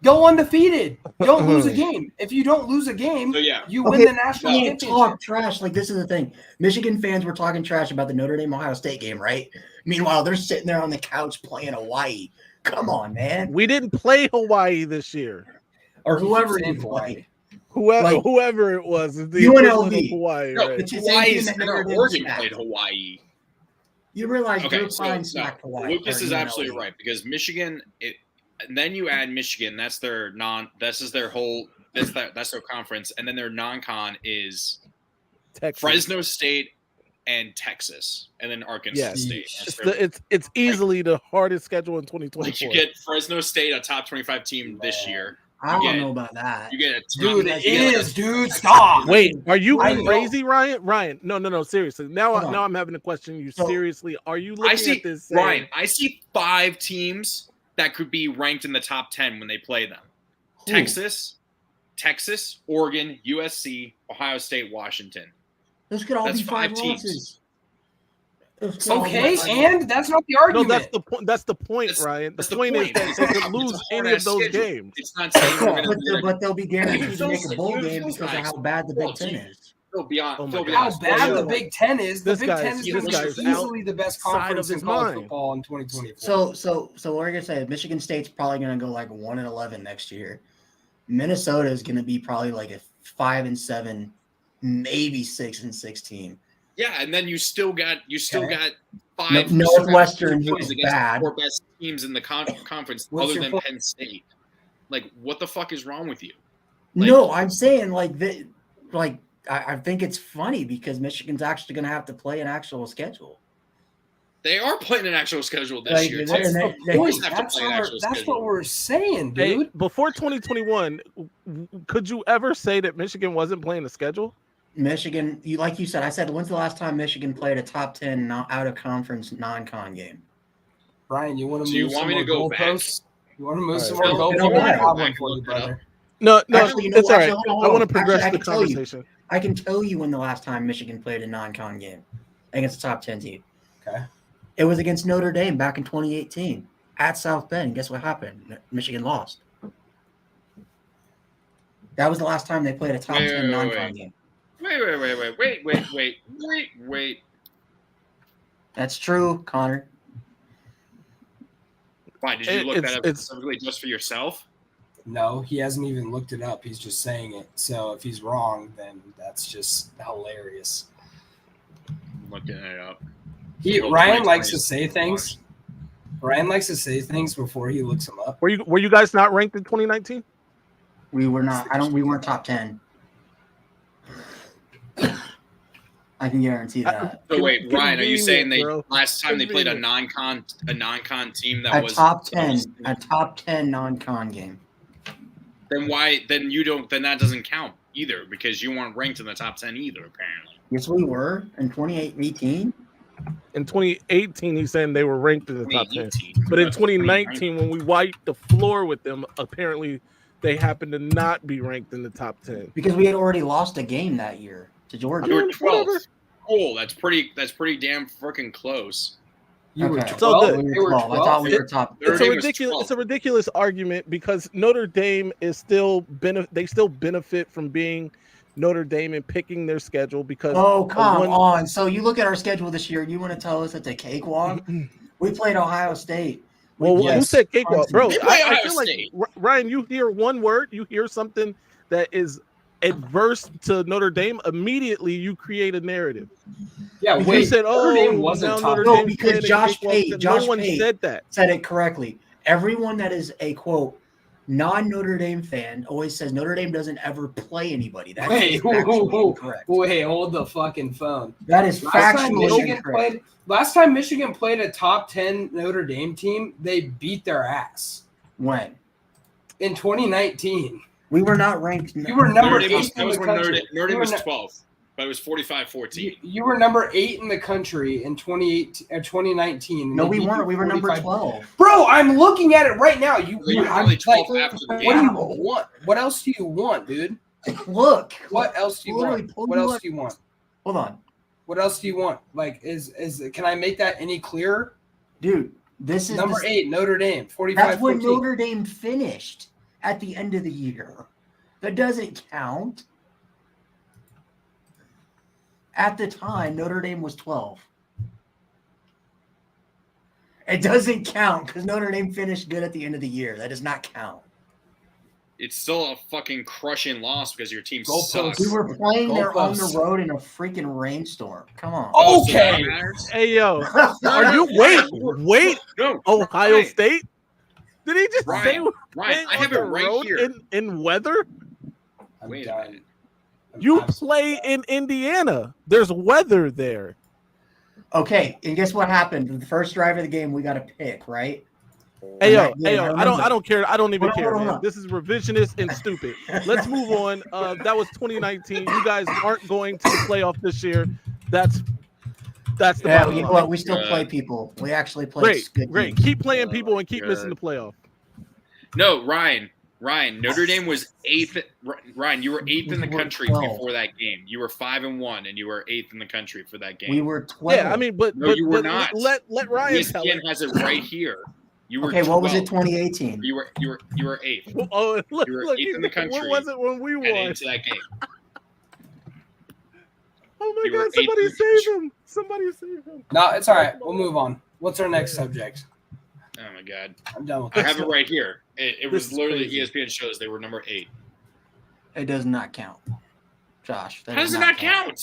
Go undefeated. Don't lose a game. If you don't lose a game, So, yeah. you Okay, win the national You can't championship. talk trash. Like, this is the thing. Michigan fans were talking trash about the Notre Dame Ohio State game, right? Meanwhile, they're sitting there on the couch playing Hawaii. Come on, man. We didn't play Hawaii this year. Or whoever Same you Hawaii. play. Like- whoever it was is the UNLV. equivalent of Hawaii, No, right? It's the same Hawaii team is that no, Notre Dame Oregon smacked. played Hawaii. You realize Okay, Drew so Pine no, smacked Hawaii. Lucas or is UNLV. absolutely right because Michigan. And then you add Michigan. That's their This is their whole. That's their conference, and then their non-con is Texas. Fresno State and Texas, and then Arkansas Yes. State. That's It's easily the hardest schedule in 2024. like you get Fresno State, a top 25 team this year. I don't get- know about that. You get a Dude, top- it you get is, dude. Stop. Wait, are you I know. crazy, Ryan? Ryan, no, seriously. Now Hold on. I'm having to question you. So- Seriously, are you I looking see at this saying, Ryan. I see 5 teams that could be ranked in the top 10 when they play them. Who? Texas, Oregon, USC, Ohio State, Washington. Those could all That's be 5 5 teams. losses. Those could all be Okay, 5 and that's not the No, argument. that's the point. That's the point, That's- Ryan. The that's the point is point. that they could It's a lose any of hard-ass those schedule. games. It's not saying we're going but, to but they'll be guaranteed to Phil make a said- bowl Phil game Phil's because of nice. how bad the Phil, Big Ten gee. is. Phil beyond. Oh my Phil God. How beyond. bad the Yeah. Big Ten is. The This Big guy's- Ten is this going to guy's be easily the best outside of conference in his college mind. football in 2024. So what we're gonna say, Michigan State's probably gonna go like 1-11 next year. Minnesota is gonna be probably like a 5-7, maybe 6-16. Yeah, and then you still got Okay. 5 Northwestern against is the bad. 4 best teams in the conference What's other your than point? Penn State. Like, what the fuck is wrong with you? Like- No, I'm saying I think it's funny because Michigan's actually gonna have to play an actual schedule. They are playing an actual schedule this Like, year. and too. that- That's they- the point. have to That's, play an actual that's schedule. what we're saying, Hey, dude. before 2021, could you ever say that Michigan wasn't playing the schedule? Michigan, like you said, I said, when's the last time Michigan played a top 10 out of conference non-con game? Brian, you want to So you move want some me more to go back? goalposts? You want to move All some right. more Phil, goalposts? Phil, I have Phil, one for you, brother. No, Actually, you know it's what? all right. Actually, hold I on. want to progress Actually, I the can tell you. conversation. I can tell you when the last time Michigan played a non-con game against a top 10 team. Okay. It was against Notre Dame back in 2018 at South Bend. Guess what happened? Michigan lost. That was the last time they played a top 10 non-con game. Wait. That's true, Connor. Why did you look It's- that up it's- specifically just for yourself? No, he hasn't even looked it up. He's just saying it. So if he's wrong, then that's just hilarious. I'm looking it up. Ryan likes to say things. Ryan likes to say things before he looks them up. Were you guys not ranked in 2019? We were not. We weren't top 10. I can guarantee that. So wait, Ryan, are you saying they Convenient, bro. last time they played a Convenient. non-con team that A was top that 10, was- a top 10 non-con game. Then why? Then you don't. Then that doesn't count either because you weren't ranked in the top 10 either. Apparently. Yes, we were in 2018. In 2018, he's saying they were ranked in the top 10. 2018. But in That's 2019, when we wiped the floor with them, apparently they happened to not be ranked in the top 10. Because we had already lost a game that year to Georgia. You were Whatever. 12th. Cool. That's pretty damn freaking close. You were Okay. 12. So We They were were 12. I thought 12. we were top. Notre Dame was 12. It's a ridiculous argument because Notre Dame is still they still benefit from being Notre Dame and picking their schedule because Oh, come one- on. So you look at our schedule this year, you want to tell us it's a cakewalk? We played Ohio State. Well, who Yes. said cakewalk, bro? They play I Ohio feel like State. Ryan, you hear one word, you hear something that is adverse to Notre Dame, immediately you create a narrative. Yeah, Because wait. You said, Notre "Oh, Dame wasn't now top Notre 10. No, Dame's because playing a Josh cakewalk." Pate- Josh no one Pate- said that. Said it correctly. Everyone that is a quote non-Notre Dame fan always says Notre Dame doesn't ever play anybody. That Wait, is whoa, factually whoa. incorrect. Wait, hold the fucking phone. That is factually incorrect. Last time Michigan played a top 10 Notre Dame team, they beat their ass. When In 2019. we were not ranked. You were number Notre Dame was, 8 that in was the when Notre country. Dame You were was no- 12th, but it was 45-14. You were number 8 in the country in 2019. and No, they we beat weren't. you We were number 45. 12. Bro, I'm looking at it right now. You were I'm probably 12th like, after the what game. do you want? What else do you want, dude? Look. What else do you Literally want? pull What you else up. do you want? Hold on, What else do you want? Like, can I make that any clearer? dude. This is Number the, 8, Notre Dame, 45. That's when Notre Dame finished at the end of the year. That doesn't count. At the time, Notre Dame was 12. It doesn't count because Notre Dame finished good at the end of the year. That does not count. it's still a fucking crushing loss because your team Goalposts. sucks. We were playing there on the Goalposts. road in a freaking rainstorm. Come on. Oh, so that Okay. matters? Hey yo, No, are no, you Ryan, wait? No, Ohio Ryan, State? Did he just say Ryan, we're Ryan, playing I have on it the right road here. in weather? I'm Wait a done. minute. I'm You absolutely play done. in Indiana. There's weather there. Okay, and guess what happened? The first drive of the game, we got a pick, right? Hey And yo, I I remember. don't care. I don't even Hold on, care, hold on, man. hold on. This is revisionist and stupid. Let's move on. That was 2019. You guys aren't going to the playoff this year. That's the Yeah, bottom you know line. what? We still play people. We actually play good Great. teams. Keep playing people and keep missing the God. playoff. No, Ryan, Notre Dame was 8th. Ryan, you were 8th in the We were country 12. before that game. You were 5-1, and you were 8th in the country for that game. We were 12. Yeah, I mean, but No, but, you were but not. let Ryan tell ESPN it. has it right here. You were Okay, what was it? 12. 2018. You were 8th. Oh, look, You were look, 8th in the country. What was it when we Heading won? into that game. Oh my You were God! Somebody 8th in the save country. him! Somebody save him! No, it's all right. We'll move on. What's our next subject? Oh my God, I'm done with I this. have it right here. It This was is literally crazy. ESPN shows they were number 8. It does not count, Josh. How does it not count?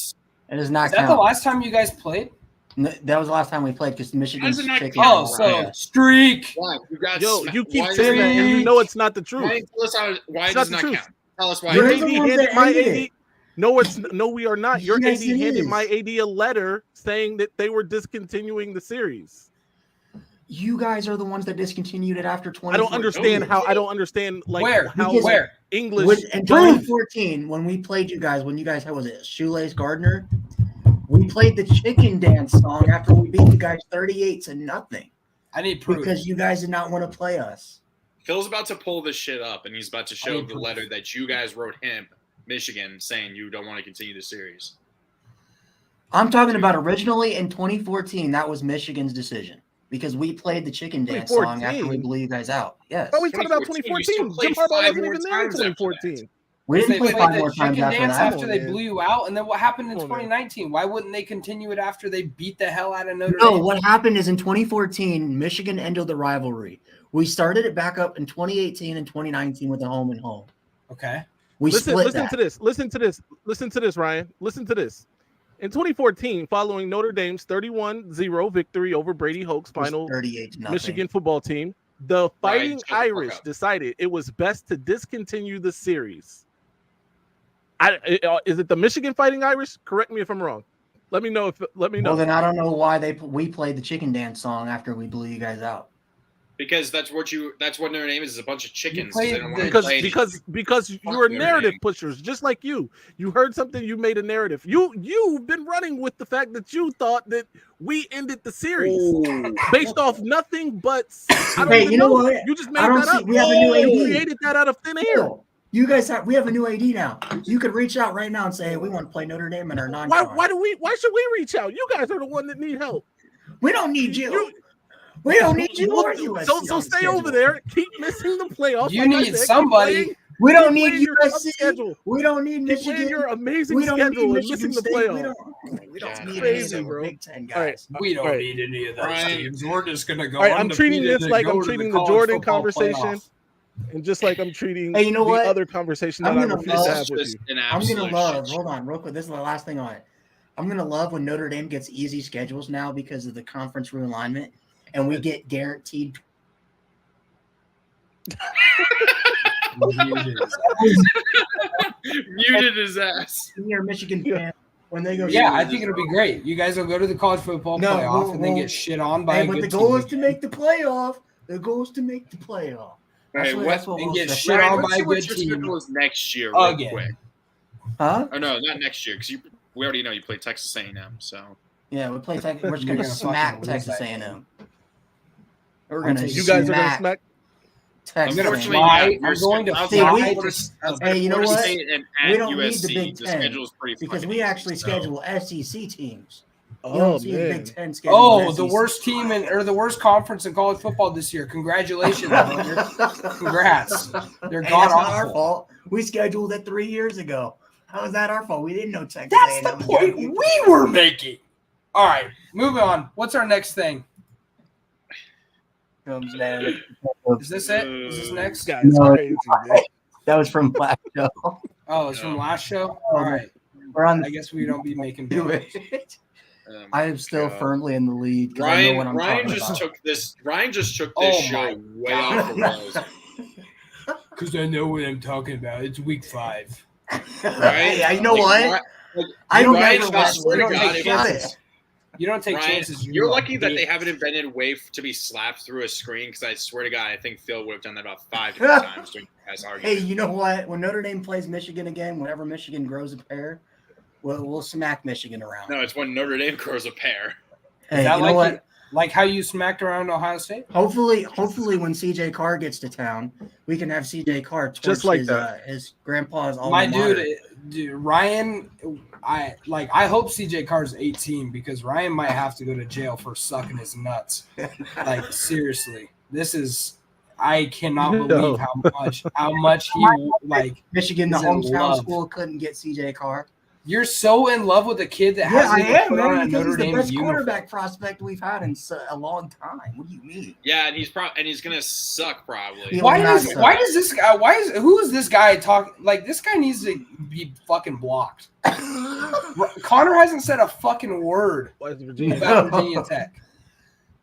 It does not Is that the count. last time you guys played? No, that was the last time we played because Michigan's How does it not chicken. count? Oh, so streak. Why? You got Yo, sma- you keep why saying does that, it- and you know it's not the truth. Ryan, tell us why It's it not does the not truth. count. Tell us why. You're Your it the AD ones handed that my ended AD. it. No, we are not. Your Yes, AD it handed is. my AD a letter saying that they were discontinuing the series. You guys are the ones that discontinued it after 2014. I don't understand how. I don't understand like Where? how Because- Where? English. In don't- 2014, when we played you guys, how was it? Shoelace Gardner? We played the chicken dance song after we beat you guys 38-0 I need proof. because you guys did not want to play us. Phil's about to pull this shit up, and he's about to show need the proof. letter that you guys wrote him, Michigan, saying you don't want to continue the series. I'm talking about originally in 2014. That was Michigan's decision because we played the chicken dance song after we 2014? blew you guys out. Yes. Are we talking about 2014? You 2014? still Jim played Harbaugh 5 wasn't more even there in times after that. We2014. didn't They play played 5 the more times chicken after dance that. after they blew you out, and then what happened in Come on, man. 2019? Why wouldn't they continue it after they beat the hell out of Notre No, Dame? what happened is in 2014, Michigan ended the rivalry. We started it back up in 2018 and 2019 with a home and home. Okay. We Listen split to that. this. Listen to this, Ryan. Listen to this. In 2014, following Notre Dame's 31-0 victory over Brady Hoke's It was final 38-0. Michigan football team, the Fighting shut the fuck Irish up. decided it was best to discontinue the series. Is it the Michigan Fighting Irish? Correct me if I'm wrong. Let me know. Well, then I don't know why we played the chicken dance song after we blew you guys out. Because that's what Notre Dame is a bunch of chickens. played They don't want to because play because you're Notre narrative Dame. pushers, just like you. You heard something, you made a narrative. You've been running with the fact that you thought that we ended the series based off nothing but. I don't Hey, even you know what? You just made I don't that see- up. we have a new You AD. created that out of thin air. You guys we have a new AD now. You could reach out right now and say, hey, we want to play Notre Dame in our non-con. Why should we reach out? You guys are the one that need help. We don't need you. We don't need you or USC. So on the stay schedule. over there. Keep missing the playoffs. You Like I need said, keep somebody. playing- We don't keep need playing your tough USC. schedule. We don't need Keep Michigan. playing your amazing We don't schedule need and Michigan missing the State. playoffs. We don't God, need crazy, any of bro. the Big Ten All right. guys. We don't All right. need any of those Ryan. teams. We're just gonna go. All right, I'm treating undefeated this and like go I'm to the treating the college Jordan football conversation, playoff. and just like I'm treating Hey, you know the what? other conversation I'm that I gonna refuse to love- have It's with just you. an I'm absolute gonna love. shit Hold on, real quick. This is the last thing on it. I'm gonna love when Notre Dame gets easy schedules now because of the conference realignment, and we get guaranteed. Muted his ass. You're a Michigan fan when they go. Yeah, I think it'll be great. You guys will go to the college football No, playoff and then well, get shit on by Hey, a but good the goal team is to make the playoff. The goal is to make the playoff. Hey, That's what and we'll get say. shit Ryan, on let's by see a what good your team schedule is next year, real again. quick. Huh? Or no, not next year, because we already know you play Texas A&M. So Yeah, we play. We're just You're gonna gonna smack fucking lose Texas that A&M. We're I'm gonna. taking- You guys are gonna smack smack. Texas unfortunately, A&M. fly. yeah, I'm your going to schedule- See, fly we- to- outside Hey, you know Florida what? State and We at don't need USC, the Big the Ten schedule is pretty because fucking we easy, actually so- schedule SEC teams. You Oh don't see the man. Big Ten schedule. Oh, with the SEC. worst team or the worst conference in college football this year. Congratulations, brother. Congrats. They're Hey, god that's not our awful. fault. We scheduled it 3 years ago. How is that our fault? We didn't know Texas. That's the A&M was point gonna be- we were making. All right, moving on. What's our next thing? Comes down. Is this it? Is this next? This guy's No. crazy, man. That was from last show. Oh, it's from last show? All right. We're on I guess we don't be making do bets. it. Oh I my am still God. firmly in the lead because I know what I'm Ryan talking just about. took this. Ryan just took Oh this my show way off the rails. Because I know what I'm talking about. It's week 5. Hey, you know Like, what? Like, I don't Ryan, never I watch. swear We to don't God, take if chances. You don't take Ryan, chances. you're lucky that they haven't invented a way to be slapped through a screen. Because I swear to God, I think Phil would have done that about 5 different times during you guys' Hey, argument. you know what? When Notre Dame plays Michigan again, whenever Michigan grows a pair, we'll smack Michigan around. No, it's when Notre Dame grows a pair. Hey, Is that you know what? like how you smacked around Ohio State? Hopefully, when CJ Carr gets to town, we can have CJ Carr torch Just like that. his grandpa's alma My mater. dude, Ryan, I hope CJ Carr's 18 because Ryan might have to go to jail for sucking his nuts. Like seriously, I cannot believe how much he like Michigan, the is in hometown love. school, couldn't get CJ Carr. You're so in love with a kid that Yeah, hasn't I even am, put on man, a because Notre he's the Dame best uniform. quarterback prospect we've had in a long time. What do you mean? Yeah, and he's gonna suck probably. Yeah. Why does this guy? Who is this guy talking? Like this guy needs to be fucking blocked. Connor hasn't said a fucking word West Virginia. about Virginia Tech.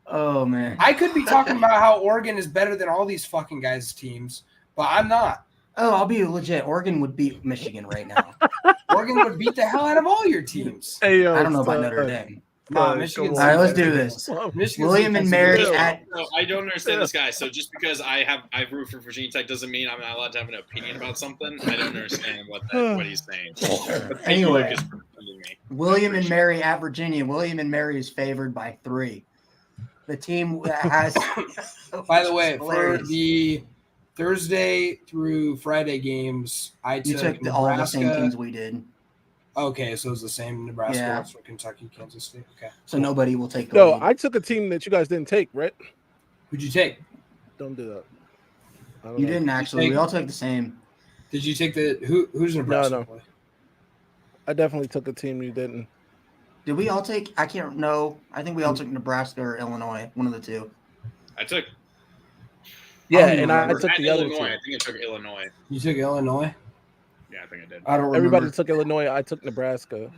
Oh man, I could be talking about how Oregon is better than all these fucking guys' teams, but I'm not. Oh, I'll be legit. Oregon would beat Michigan right now. Oregon would beat the hell out of all your teams. Hey, yo, I don't know about son. Notre Dame. Nah, Michigan's All right, let's do this. Michigan's William and defensive Mary is- at No, I don't understand this guy. So just because I root for Virginia Tech doesn't mean I'm not allowed to have an opinion about something. I don't understand what he's saying. But thank you, Anyway. Lucas, for defending me. William and Mary at Virginia. William and Mary is favored by 3. The team that has. By the way, for Hilarious. the Thursday through Friday games, I You took took all the same Nebraska. teams we did, Okay, so it's the same Nebraska, Yeah. Oxford, Kentucky, Kansas State. Okay. so nobody will take the No, lead. I took a team that you guys didn't take, right? Who'd you take? Don't do that. I don't You know. didn't actually. take- We all took the same. Did you take the who's Nebraska? No. play? I definitely took a team you didn't. Did we all take? I can't know. I think we all took Nebraska or Illinois. One of the two. I took Yeah, don't even and I remember. took at the other Illinois. two. I think I took Illinois. You took Illinois. Yeah, I think I did. I don't remember. Everybody took Illinois. I took Nebraska.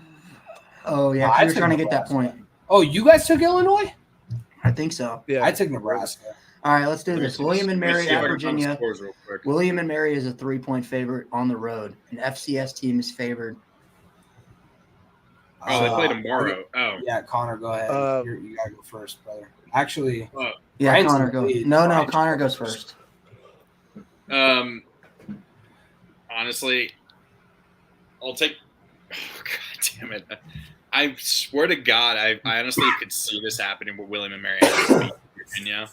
Oh yeah, No, 'cause I you were took trying to get that Nebraska. point. Oh, you guys took Illinois? I think so. Yeah, I took Nebraska. All right, let's do Let me this. see William and let me Mary see if at I can find the Virginia. scores real quick. William and Mary is a 3-point favorite on the road. An FCS team is favored. Oh, they play tomorrow. Oh, Yeah, Connor, go ahead. You gotta go first, brother. Actually, Yeah, Ryan's Connor in the goes. lead. No, Ryan Connor should goes go first. Honestly, I'll take. Oh, God damn it! I swear to God, I honestly could see this happening with William and Mary beat Virginia.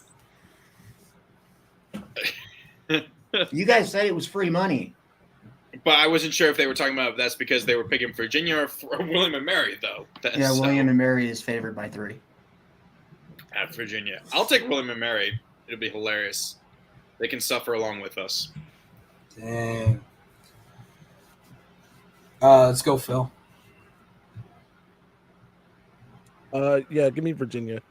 You guys said it was free money. But I wasn't sure if they were talking about that's because they were picking Virginia or William and Mary, though. Yeah, William and Mary is favored by 3. At Virginia. I'll take William and Mary. It'll be hilarious. They can suffer along with us. Dang. Let's go, Phil. Yeah, give me Virginia.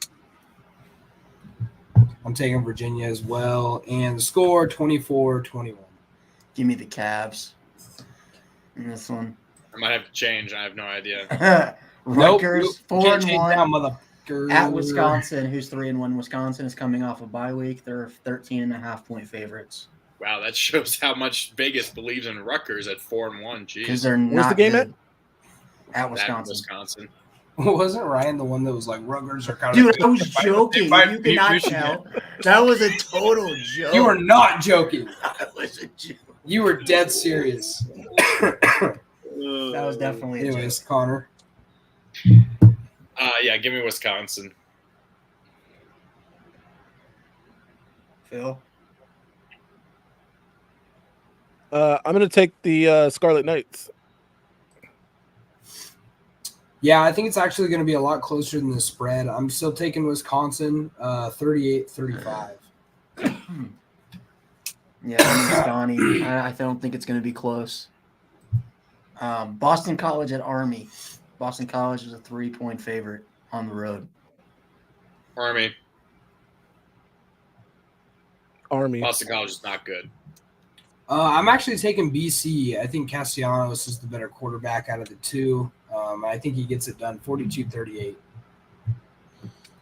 I'm taking Virginia as well. And the score 24-21. Give me the Cavs in this one. I might have to change. I have no idea. Rutgers Nope, can't change that, 4-1 motherfucker. at Wisconsin, who's 3-1. Wisconsin is coming off a bye week. They're 13.5-point favorites Wow, that shows how much Vegas believes in Rutgers at 4-1. because Jeez. they're not Where's the game good. At That Wisconsin. Wisconsin. Wasn't Ryan the one that was like, Rutgers are kind Dude, of. I was joking. You cannot tell. That was a total joke. You were not joking. That was a joke. You were dead serious. That was definitely a Anyways, joke. Connor. Yeah, give me Wisconsin. Phil. I'm gonna take the Scarlet Knights. Yeah, I think it's actually going to be a lot closer than the spread. I'm still taking Wisconsin 38-35. Yeah, Scotty. I don't think it's going to be close. Boston College at Army. Boston College is a 3-point favorite on the road. Army. Army. Boston College is not good. I'm actually taking BC. I think Castellanos is the better quarterback out of the two. I think he gets it done 42-38.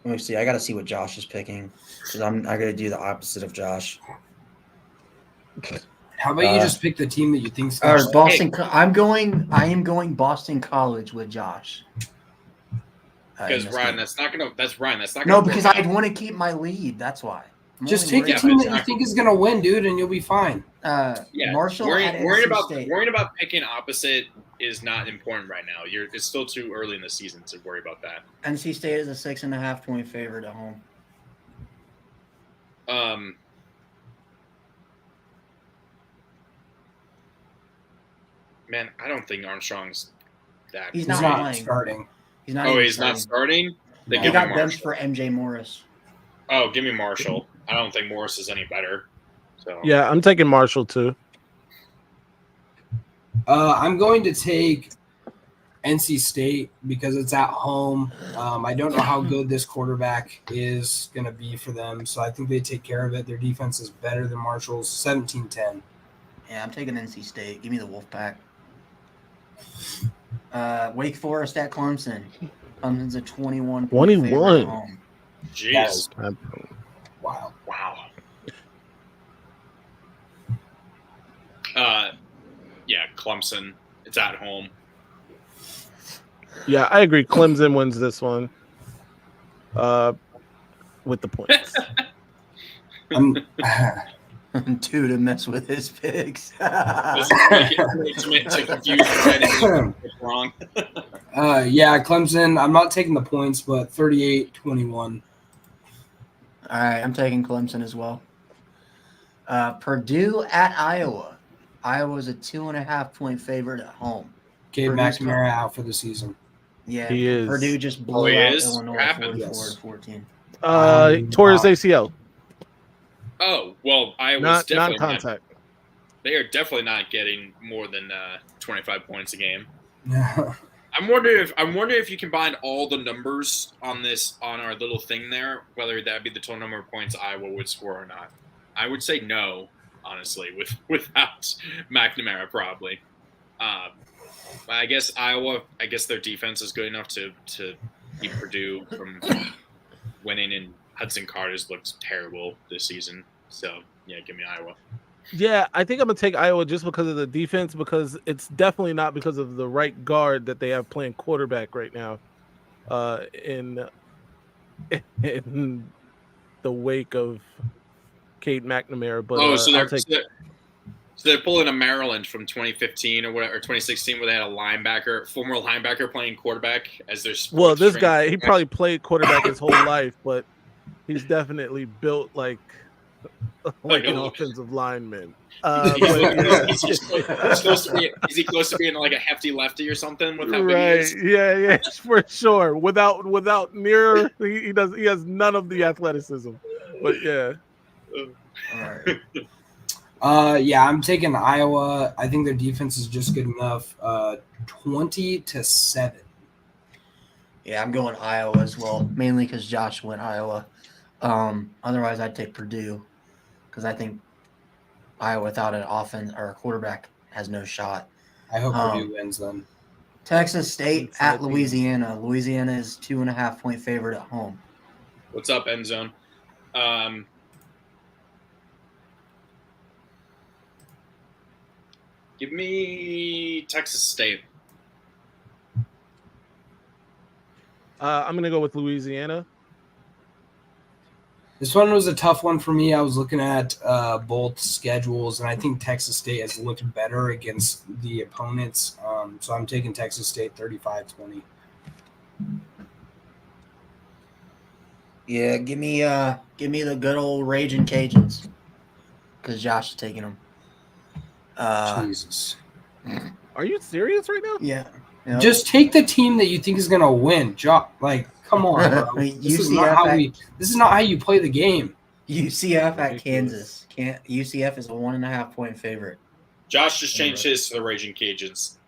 Let me see. I got to see what Josh is picking because I got to do the opposite of Josh. How about you just pick the team that you think's Or going to Boston. I am going Boston College with Josh. Because Ryan, that's not gonna. No, because I want to keep my lead. That's why. Just take the team that you think is going to win, dude, and you'll be fine. Marshall. Worrying about picking opposite is not important right now. It's still too early in the season to worry about that. NC State is a 6.5-point favorite at home. Man, I don't think Armstrong's that. He's He's not not playing. starting. He's not. He's not starting. He got benched for MJ Morris. Oh, give me Marshall. I don't think Morris is any better. So Yeah, I'm taking Marshall too. I'm going to take NC State because it's at home. I don't know how good this quarterback is going to be for them, so I think they take care of it. Their defense is better than Marshall's. 17-10. Yeah, I'm taking NC State. Give me the Wolfpack. Wake Forest at Clemson. Clemson's a 21. 21. Jeez. Wow. Yeah, Clemson. It's at home. Yeah, I agree. Clemson wins this one. With the points. Dude, to mess with his picks. To confuse the wrong. Yeah, Clemson. I'm not taking the points, but 38-21. All right, I'm taking Clemson as well. Purdue at Iowa. Iowa's a 2.5-point favorite at home. Cade McNamara out for the season. Yeah, He is. Purdue just blew out Illinois 44-14. Tore his ACL. Oh, well, Iowa's Not definitely contact. they are definitely not getting more than 25 points a game. Yeah. I'm wondering if you combine all the numbers on our little thing there, whether that be the total number of points Iowa would score or not. I would say no, honestly, without McNamara probably. I guess Iowa. I guess their defense is good enough to keep Purdue from winning, and Hudson Card's looked terrible this season. So yeah, give me Iowa. Yeah, I think I'm gonna take Iowa just because of the defense, because it's definitely not because of the right guard that they have playing quarterback right now. In the wake of Cade McNamara, but so they're pulling a Maryland from 2015 or whatever, or 2016, where they had a former linebacker playing quarterback as their sports. Well, this guy, he probably played quarterback his whole life, but he's definitely built like an offensive lineman. Is he close to being like a hefty lefty or something? With how big he is? Yeah, for sure. Without near, he has none of the athleticism. But yeah. All right. Yeah, I'm taking Iowa. I think their defense is just good enough. 20-7. Yeah, I'm going Iowa as well, mainly because Josh went Iowa. Otherwise, I'd take Purdue because I think Iowa without an offense or a quarterback has no shot. I hope Purdue wins then. Texas State at Louisiana. Louisiana is 2.5-point favorite at home. What's up, End Zone? Give me Texas State. I'm gonna go with Louisiana. This one was a tough one for me. I was looking at both schedules, and I think Texas State has looked better against the opponents. So I'm taking Texas State 35-20. Yeah, give me the good old Raging Cajuns because Josh is taking them. Jesus. Are you serious right now? Yeah. Yep. Just take the team that you think is going to win. Come on, bro. This is not how you play the game. UCF at Kansas. UCF is a 1.5-point favorite. Josh just changed his to the Raging Cajuns.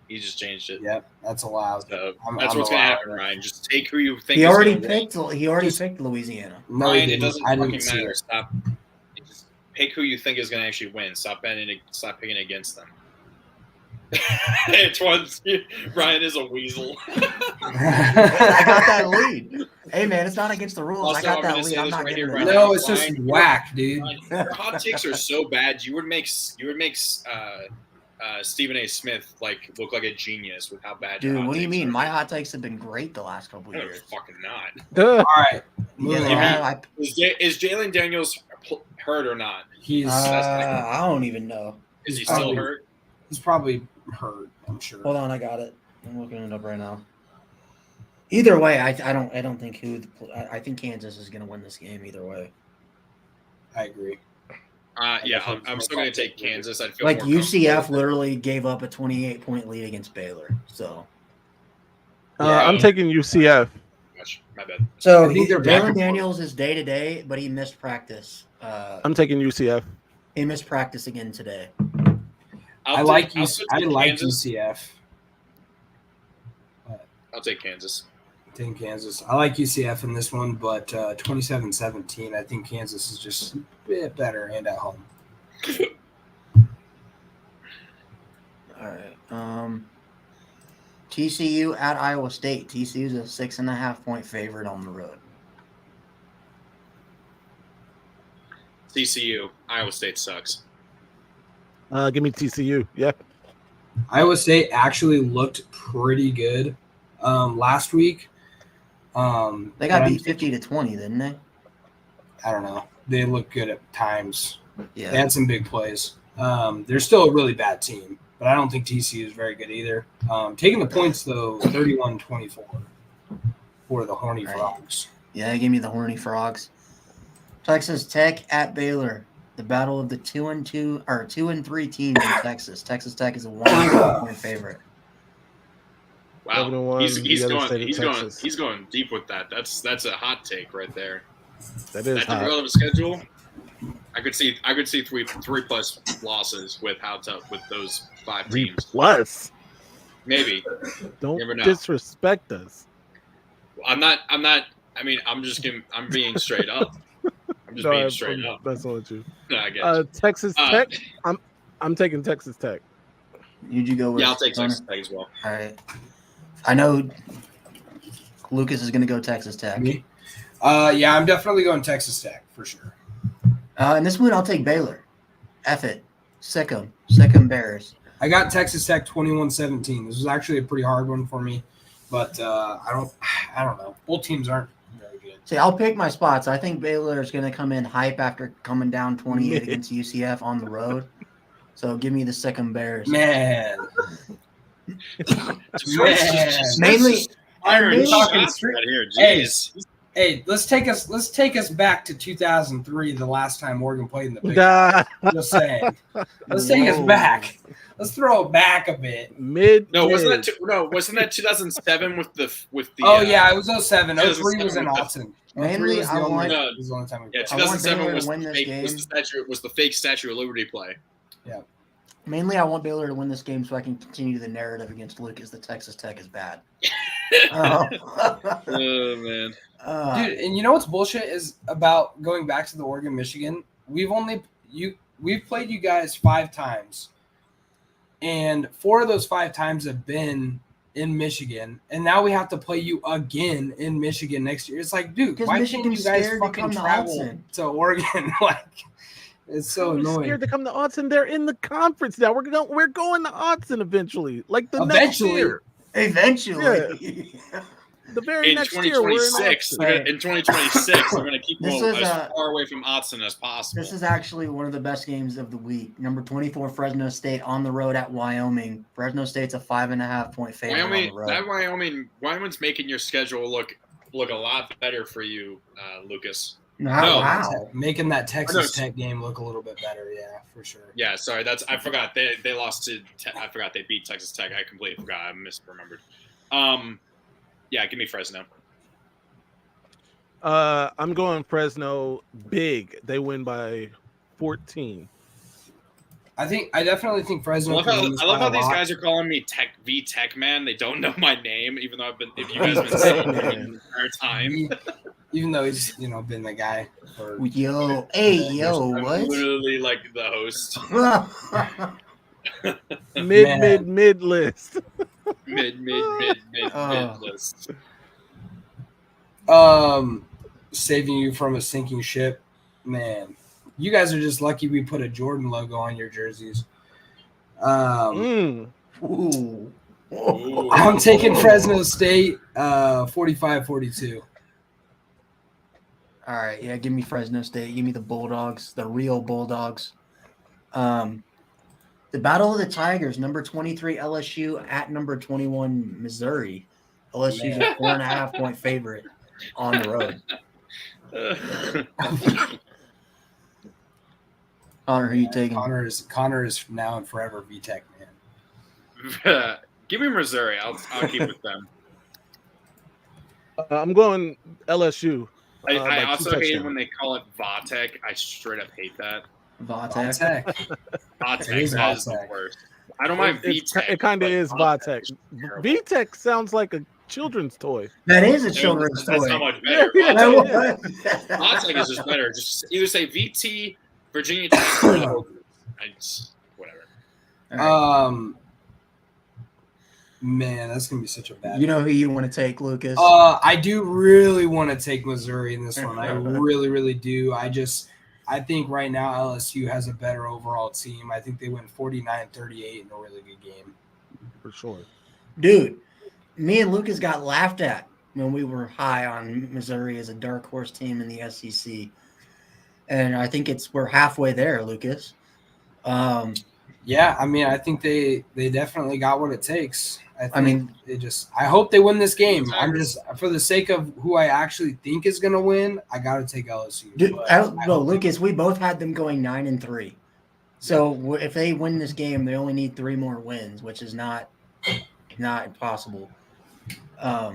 He just changed it. Yep, that's allowed. So that's what's going to happen, Ryan. Just take who you think. He already picked Louisiana. No, Ryan, it doesn't I fucking didn't see matter. it. Stop. pick who you think is going to actually win. Stop picking against them. Ryan is a weasel. I got that lead. Hey man, it's not against the rules. Also, I got I'm that gonna lead. say I'm this not right giving here, it Ryan. up. No, it's just whack, dude. Your hot takes are so bad. You would make Stephen A. Smith look like a genius with how bad. Dude, your hot what do you takes mean? are. My hot takes have been great the last couple No, years. fucking not. All right. Yeah, moving they on. have. Is Jalen Daniels hurt or not? He's I don't even know. Is he probably- still hurt? he's probably hurt. I'm sure. Hold on, I got it. I'm looking it up right now. Either way, I don't think I think Kansas is going to win this game either way. I agree. Yeah, I'm still going to take Kansas. I'd feel Like more UCF comfortable. literally gave up a 28-point lead against Baylor. So I'm taking UCF. Gosh, my bad. So I think they're back Jalen and Daniels is day to day, but he missed practice. I'm taking UCF. He missed practice again today. I like I'll Kansas. UCF. I'll take Kansas. Taking Kansas. I like UCF in this one, but 27-17. I think Kansas is just a bit better and at home. All right. TCU at Iowa State. TCU's a 6.5-point favorite on the road. TCU. Iowa State sucks. Give me TCU. Yeah. Iowa State actually looked pretty good last week. They but got I'm beat 50-20, didn't they? I don't know. They look good at times. They Yeah. had some big plays. They're still a really bad team, but I don't think TCU is very good either. Taking the points, though, 31-24 for the Horny Right. Frogs. Yeah, give me the Horny Frogs. Texas Tech at Baylor. The battle of the 2-2 or 2-3 teams in Texas. Texas Tech is a 1.5-point favorite. Wow, 7-1, he's going deep with that. That's a hot take right there. That is At the hot. relative schedule, I could see three plus losses with how tough with those 5 teams. Plus, Maybe. don't Never know. disrespect us. I'm not. I mean, I'm being straight up. I'm just being straight up. That's all you. No, I guess. Texas Tech. I'm taking Texas Tech. Who'd you go with? Yeah, I'll take Connor? Texas Tech as well. All right. I know Lucas is going to go Texas Tech. Me? Yeah, I'm definitely going Texas Tech for sure. In this one, I'll take Baylor. F it. Sick 'em. Sick 'em Bears. I got Texas Tech 21-17. This was actually a pretty hard one for me, but I don't know. Both teams aren't very good. See, I'll pick my spots. I think Baylor is going to come in hype after coming down 28 against UCF on the road. So give me the Sick 'em Bears. Man. Mainly, Iron talking shots straight- right here. Hey, Jeez. Hey, let's take us back to 2003, the last time Oregon played in the Big Nah, 12. Just saying. Let's take us Whoa. back. Let's throw it back a bit. Wasn't that 2007 with the Yeah, it was 07. 03 was in 2007. Austin. Mainly, 03 was the I only- want- it was the only time we Yeah, played. I want 2007 Baylor was to win the this fake game. was the fake Statue of Liberty play. Mainly, I want Baylor to win this game so I can continue the narrative against Lucas that Texas Tech is bad. Oh man. Dude, and you know what's bullshit is about going back to the Oregon Michigan? We've played you guys 5 times. And 4 of those 5 times have been in Michigan, and now we have to play you again in Michigan next year. It's like, dude, Because why can't you Michigan's guys scared to fucking come to travel Austin. to Oregon? Like, it's so I'm annoying. scared to come to Austin. They're in the conference now. We're going to Austin eventually, like the next Eventually. year. Eventually. The very In next year, we're in 2026, Austin. in 2026, we're going to keep This going is, as far away from Austin as possible. This is actually one of the best games of the week. Number 24, Fresno State on the road at Wyoming. Fresno State's a 5.5-point favorite on the road. Wyoming's making your schedule look a lot better for you, Lucas. Wow. Making that Texas No. Tech game look a little bit better, yeah, for sure. Yeah, sorry, I forgot they lost to. I forgot they beat Texas Tech. I completely forgot. I misremembered. Yeah, give me Fresno. I'm going Fresno big. They win by 14. I definitely think I Fresno. love can win this how by a these lot. guys are calling me Tech Man. They don't know my name, even though if you guys have been saying it the entire time. Even though he's been the guy Or Yo, hey, yo, I'm what? literally like the host. Mid list. Mid Oh. list. saving you from a sinking ship, man. You guys are just lucky we put a Jordan logo on your jerseys. Mm. Ooh. I'm taking Fresno State 45-42. All right, yeah, give me Fresno State. Give me the Bulldogs, the real Bulldogs. The Battle of the Tigers, number 23 LSU at number 21 Missouri. LSU's a 4.5-point favorite on the road. Connor, who you taking? Connor is now and forever VTech man. Give me Missouri. I'll keep with them. I'm going LSU. I by also 2 hate touchdowns. when they call it Vatek. I straight up hate that. Vatek. Vatek, It is that is the Vatek. worst. I don't mind VTech. It kind of but is Vatek Vatek. is terrible. VTech sounds like a children's toy. That is a children's That's toy. not much better. Yeah, Vatek, yeah. Vatek is just better. Just either say VT, Virginia Tech, or the Hokies. Whatever. All right. Man, that's gonna be such a bad. You know who you want to take, Lucas? I do really want to take Missouri in this one. I really, really do. I think right now LSU has a better overall team. I think they win 49-38 in a really good game. For sure. Dude, me and Lucas got laughed at when we were high on Missouri as a dark horse team in the SEC. And I think we're halfway there, Lucas. Yeah, I mean, I think they definitely got what it takes. I hope they win this game. I'm just, for the sake of who I actually think is going to win, I got to take LSU. Dude, Lucas, we both had them going 9-3. So if they win this game, they only need 3 more wins, which is not impossible. I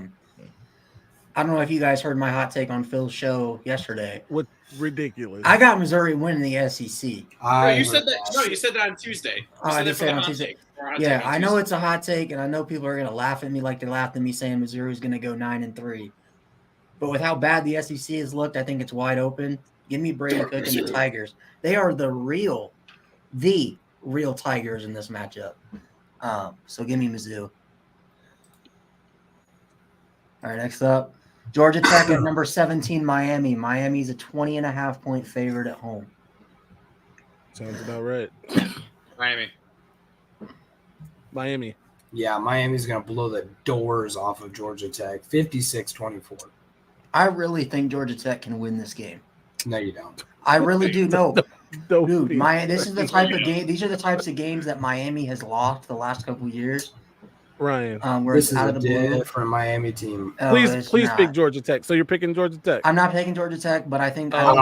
don't know if you guys heard my hot take on Phil's show yesterday. What ridiculous. I got Missouri winning the SEC. You said that on Tuesday. I did say it on Tuesday. Yeah, I know it's a hot take, and I know people are going to laugh at me like they laughed at me saying Missouri's going to go 9-3. But with how bad the SEC has looked, I think it's wide open. Give me Brady Cook and the Tigers. They are the real Tigers in this matchup. So give me Mizzou. All right, next up, Georgia Tech at number 17, Miami. Miami's a 20.5-point favorite at home. Sounds about right. Miami. Yeah, Miami's going to blow the doors off of Georgia Tech. 56-24. I really think Georgia Tech can win this game. No, you don't. I really do. No. Dude, this is the type of game. These are the types of games that Miami has lost the last couple of years. Ryan, where this it's is out a of the blue. different Miami team. Please pick Georgia Tech. So you're picking Georgia Tech. I'm not picking Georgia Tech, but I think No.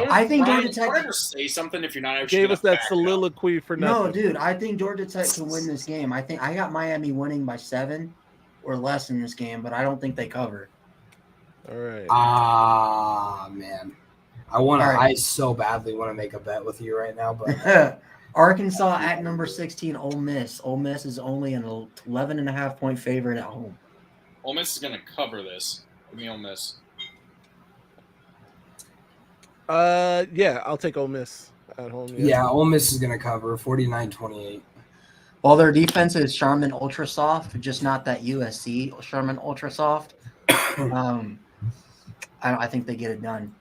I think Georgia Tech. Don't ever say something if you're not actually gave us that soliloquy for nothing. No, dude, I think Georgia Tech can win this game. I think I got Miami winning by 7 or less in this game, but I don't think they cover. All right. Man, I so badly want to make a bet with you right now, but Arkansas at number 16, Ole Miss. Ole Miss is only an 11.5-point favorite at home. Ole Miss is going to cover this. Give me Ole Miss. Yeah, I'll take Ole Miss at home. Yeah, Ole Miss is going to cover 49-28. Well, their defense is Sherman Ultra Soft, just not that USC Sherman Ultra Soft. I think they get it done.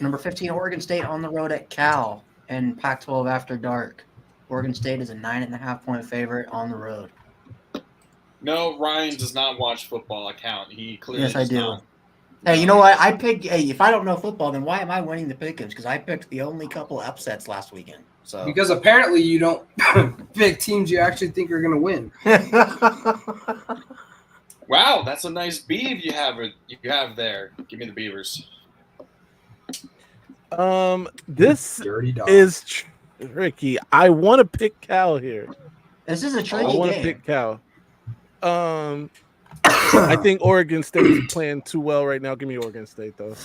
Number 15, Oregon State on the road at Cal and Pac-12 after dark. Oregon State is a 9.5-point favorite on the road. No, Ryan does not watch football account. He clearly Yes, I do. Not. Hey, you know what? If I don't know football, then why am I winning the Pickems? Because I picked the only couple upsets last weekend. So because apparently you don't pick teams you actually think are going to win. Wow, that's a nice beef you have there. Give me the Beavers. This is tricky. I want to pick Cal here. This is a tricky game. I want to pick Cal. I think Oregon State is playing too well right now. Give me Oregon State, though.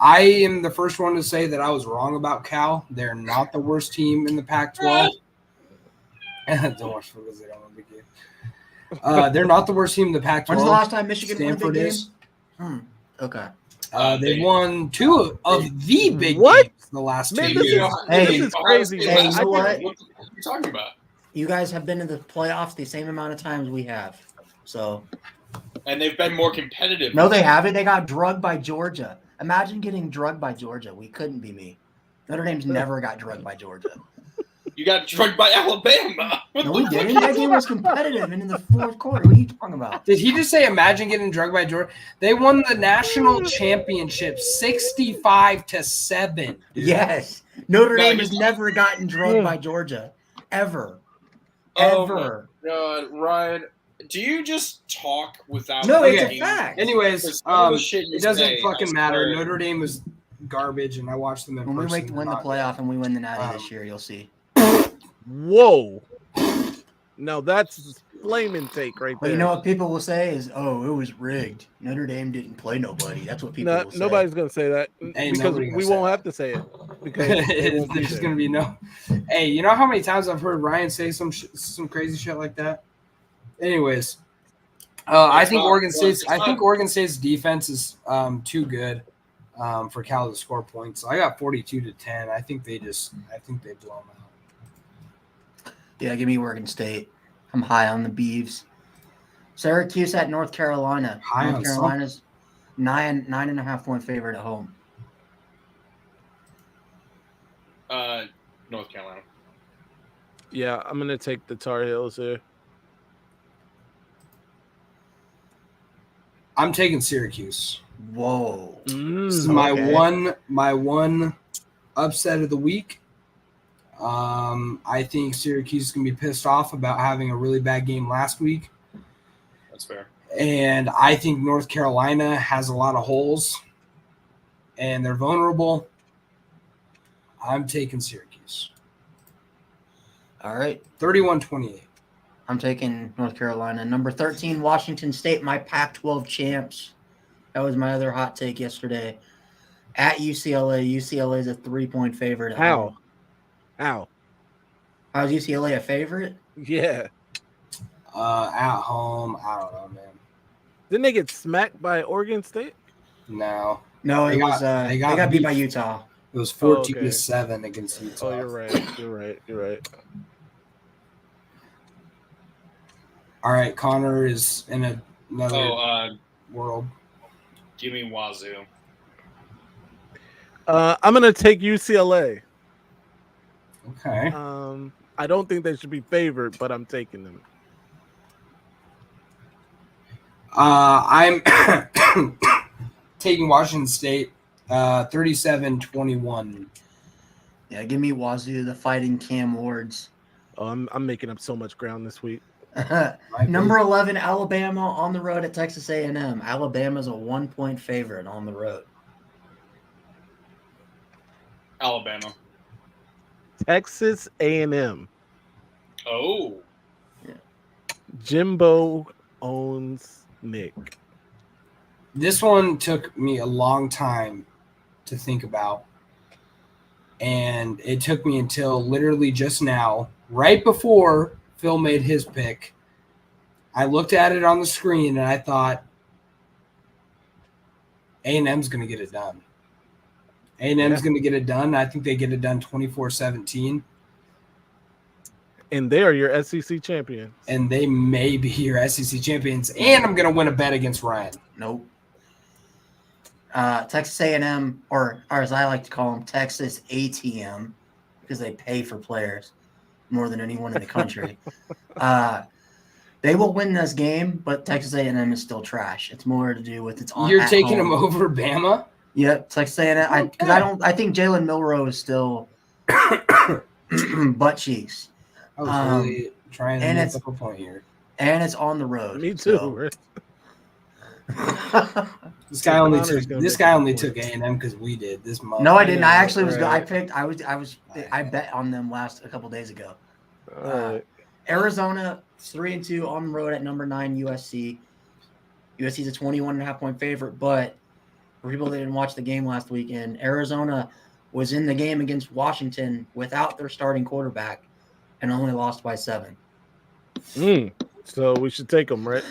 I am the first one to say that I was wrong about Cal. They're not the worst team in the Pac-12. Don't watch because they don't win the game. They're not the worst team in the Pac-12. When's the last time Michigan Stanford won a big is. game? Okay. They won 2 of the big What? games the last 2 Man, years. this is crazy. Hey, you know what? What are you talking about? You guys have been to the playoffs the same amount of times we have. So And they've been more competitive. no, they haven't. They got drugged by Georgia. Imagine getting drugged by Georgia. We couldn't be me. Notre Dame's never got drugged by Georgia. You got drugged by Alabama. No, we didn't. That game was competitive and in the fourth quarter. What are you talking about? Did he just say imagine getting drugged by Georgia? They won the national championship 65-7. Yes. Notre No, Dame you- has never gotten drugged by Georgia. Ever. Oh Ever. my God, Ryan, do you just talk without? No, it's Okay. a fact. Anyways, Because some of the shit you it doesn't say, fucking I matter. swear. Notre Dame was garbage, and I watched them in When we person. win the Not playoff good. and we win the Natty this year, you'll see. Whoa. Now that's flaming take right But there. you know what people will say is, "Oh, it was rigged. Notre Dame didn't play nobody." That's what people will say. Nobody's gonna say that Ain't because nobody gonna we say won't that. have to say it because they won't be There's there. gonna be no. Hey, you know how many times I've heard Ryan say some crazy shit like that? Anyways, I think Oregon State's defense is too good for Cal to score points. So I got 42-10. I think they blow them out. Yeah, give me Oregon State. I'm high on the Beavs. Syracuse at North Carolina. High on North Carolina's 9.5 point favorite at home. North Carolina. Yeah, I'm gonna take the Tar Heels here. I'm taking Syracuse. Whoa. This is my one upset of the week. I think Syracuse is going to be pissed off about having a really bad game last week. That's fair. And I think North Carolina has a lot of holes, and they're vulnerable. I'm taking Syracuse. All right. 31-28. I'm taking North Carolina. Number 13, Washington State, my Pac-12 champs. That was my other hot take yesterday. At UCLA. UCLA is a 3-point favorite. At home. How? How's UCLA a favorite? Yeah. At home, I don't know, man. Didn't they get smacked by Oregon State? No. No, They they got beat by Utah. It was Oh, 14-7 against Utah. Oh, you're right. You're right. All right, Connor is in another world. Give me Wazoo. I'm gonna take UCLA. Okay. I don't think they should be favored, but I'm taking them. I'm taking Washington State 37-21. Yeah, give me Wazoo, the Fighting Cam Wards. Oh, I'm making up so much ground this week. Number 11, Alabama on the road at Texas A&M. Alabama's a 1-point favorite on the road. Alabama. Texas A&M. Oh. Jimbo owns Nick. This one took me a long time to think about. And it took me until literally just now, right before Phil made his pick. I looked at it on the screen and I thought, A&M's going to get it done. A&M's going to get it done. I think they get it done 24-17. And they are your SEC champions. And they may be your SEC champions. And I'm going to win a bet against Ryan. Nope. Texas A&M, or as I like to call them, Texas ATM, because they pay for players more than anyone in the country. They will win this game, but Texas A&M is still trash. It's more to do with its on. You're taking them over Bama? Yep, Texas A&M. Because I think Jalen Milroe is still butt cheeks. I was really trying to and make up a point here. And it's on the road. Me too. So. This guy only took A&M because we did this month. No, I didn't. I actually was. Right. I bet on them a couple days ago. All right. Arizona 3-2 on the road at number 9 USC. USC's a 21.5-point favorite, but for people that didn't watch the game last weekend, Arizona was in the game against Washington without their starting quarterback and only lost by 7. So we should take them, right?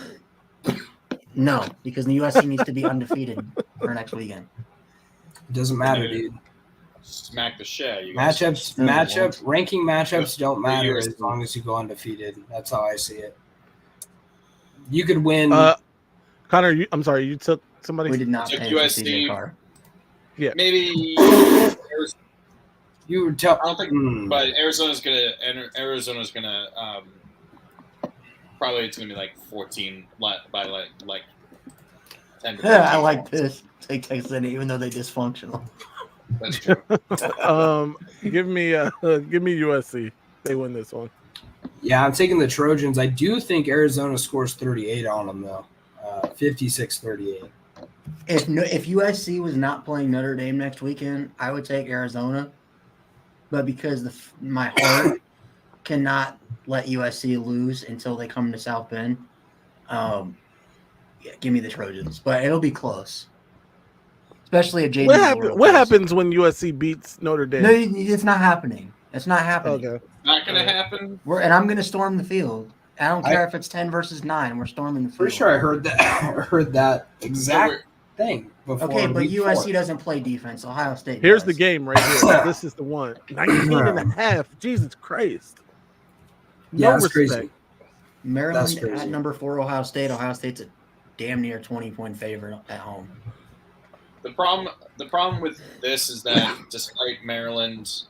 No, because the USC needs to be undefeated for next weekend. It doesn't matter, dude. Smack the shit. You guys. Ranking matchups don't matter USC. as long as you go undefeated. That's how I see it. You could win. Connor, I'm sorry, you took somebody. We did not Took pay USC. for CJ Carr. Yeah. Maybe. You would tell. I don't think, but Arizona's gonna probably it's gonna be like 14 by like 10. To 15 I like this. Take Texas A&M, even though they're dysfunctional. That's true. Give me USC. They win this one. Yeah, I'm taking the Trojans. I do think Arizona scores 38 on them, though. 56-38. If USC was not playing Notre Dame next weekend, I would take Arizona. But because my heart cannot let USC lose until they come to South Bend, give me the Trojans. But it'll be close. Especially if Jaden. What happens when USC beats Notre Dame? No, it's not happening. It's not happening. Okay. Not gonna happen. And I'm gonna storm the field. I don't care if it's 10 versus 9. We're storming the field. Pretty sure I heard that. I heard that exact thing before. Okay, but week USC 4. doesn't play defense. Ohio State Here's does. the game right here. This is the one. 19.5. Jesus Christ. Yeah, No that's respect. crazy. Maryland That's crazy. at number 4 Ohio State. Ohio State's a damn near 20-point favorite at home. The problem with this is that despite Maryland,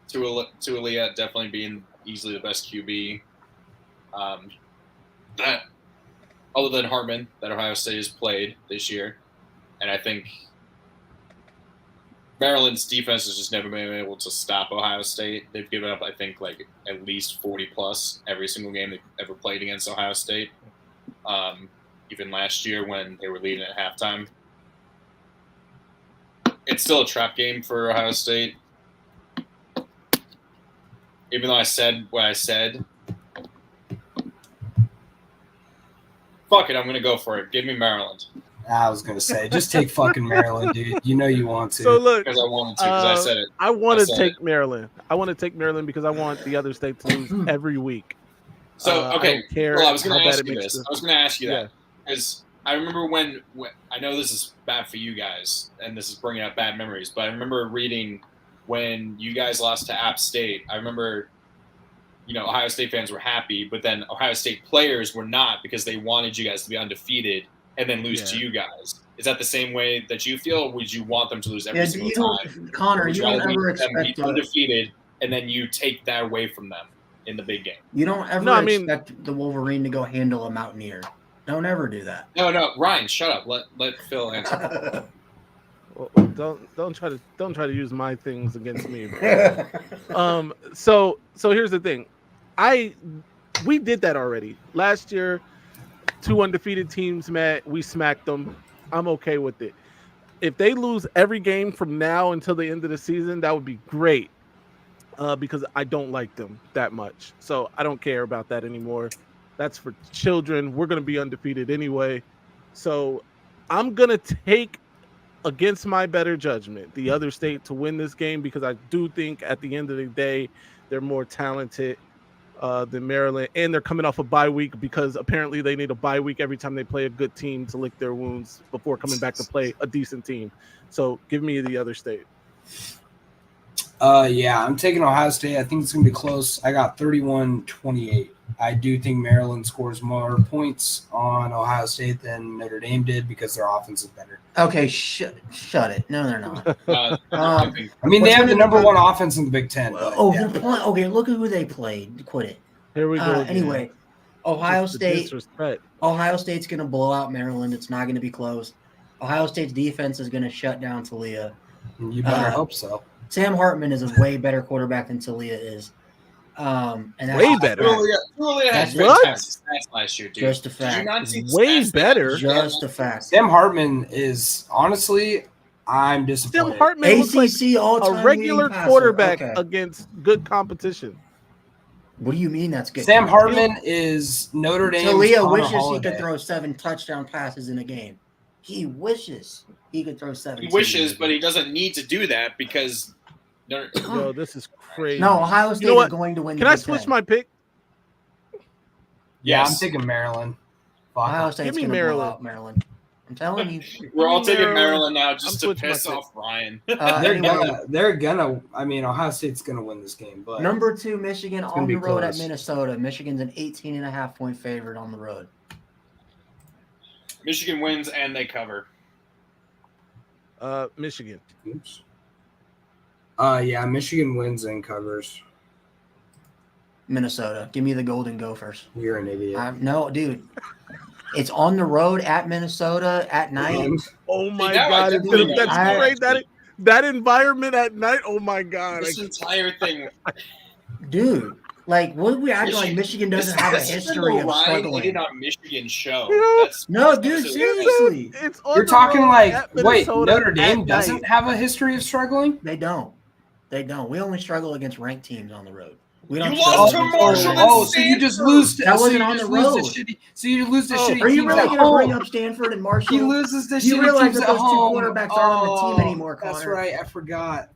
Tualia definitely being easily the best QB, that other than Hartman, that Ohio State has played this year, and I think Maryland's defense has just never been able to stop Ohio State. They've given up, I think, like at least 40 plus every single game they've ever played against Ohio State. Even last year when they were leading at halftime. It's still a trap game for Ohio State. Even though I said what I said. Fuck it, I'm going to go for it. Give me Maryland. I was going to say, just take fucking Maryland, dude. You know you want to. So look, Because I wanted to, because I said it. I want to said take it. Maryland. I want to take Maryland because I want the other state to lose every week. So, I okay. don't care Well, I was going how to bad ask it you makes this. the- I was going to ask you Yeah. that. Because I remember when I know this is bad for you guys, and this is bringing up bad memories, but I remember reading when you guys lost to App State. I remember, Ohio State fans were happy, but then Ohio State players were not because they wanted you guys to be undefeated and then lose to you guys. Is that the same way that you feel? Or would you want them to lose every single time? Connor, Would you rather don't ever them expect be undefeated and then you take that away from them in the big game? You don't ever expect the Wolverine to go handle a Mountaineer. Don't ever do that. No, Ryan, shut up. Let Phil answer. Well, don't try to use my things against me. So here's the thing. We did that already. Last year, 2 undefeated teams met, we smacked them. I'm okay with it. If they lose every game from now until the end of the season, that would be great. Because I don't like them that much. So I don't care about that anymore. That's for children. We're going to be undefeated anyway. So I'm going to take, against my better judgment, the other state to win this game because I do think at the end of the day, they're more talented than Maryland. And they're coming off a bye week because apparently they need a bye week every time they play a good team to lick their wounds before coming back to play a decent team. So give me the other state. Yeah, I'm taking Ohio State. I think it's going to be close. I got 31-28. I do think Maryland scores more points on Ohio State than Notre Dame did because their offense is better. Okay, shut it. No, they're not. I mean, they have the number 1 offense in the Big Ten. But, Okay, look at who they played. Quit it. Here we go. Anyway, Ohio Just the State. disrespect. Ohio State's going to blow out Maryland. It's not going to be close. Ohio State's defense is going to shut down Talia. You better hope so. Sam Hartman is a way better quarterback than Talia is. And that's Way better. Julia had That's fantastic stats last year, dude. Just a Did fact. you not see the Way stats better. Just a fact. Sam Hartman is honestly, I'm disappointed. Sam Hartman looks like ACC all-time a regular leading passer. quarterback Okay. against good competition. What do you mean that's good? Sam Hartman is Notre Dame's Talia Connor wishes he Holiday. could throw 7 touchdown passes in a game. He wishes he could throw 7. He wishes, but he doesn't need to do that because Yo, this is crazy. No, Ohio State You know what? is going to win. Can the I Big switch Ten. my pick? Yeah, I'm Yes. taking Maryland. Fuck. Ohio State's Give me going to blow Maryland. out Maryland. I'm telling you. We're all taking Maryland. Maryland now just I'm to switching my piss pick. off Ryan. They're gonna. I mean, Ohio State's gonna win this game, but Number 2, Michigan gonna on be the road at close. Minnesota. Michigan's an 18.5-point favorite on the road. Michigan wins and they cover. Michigan. oops. Yeah, Michigan wins and covers. Minnesota. Give me the Golden Gophers. You're an idiot. No, dude. It's on the road at Minnesota at night. And Oh my now I god, it's definitely gonna, know. that's great. That environment at night. Oh my god. This entire thing. Dude, like, what are we acting like Michigan doesn't have a This is history the of Ryan struggling? hated on Michigan show. You know, That's No, dude, that's- seriously. It's on you're the talking road like, at wait, Minnesota Notre at Dame night. doesn't have a history of struggling? They don't. They don't. We only struggle against ranked teams on the road. We You don't lost struggle to against Marshall ranked and teams. so you just lose to That so wasn't you on just the lose road. to shitty. So you lose to shitty Are you teams really at going to bring home. up Stanford and Marshall? He loses to You shitty realize teams that at those two home. quarterbacks aren't on the team anymore, That's Connor. right. I forgot.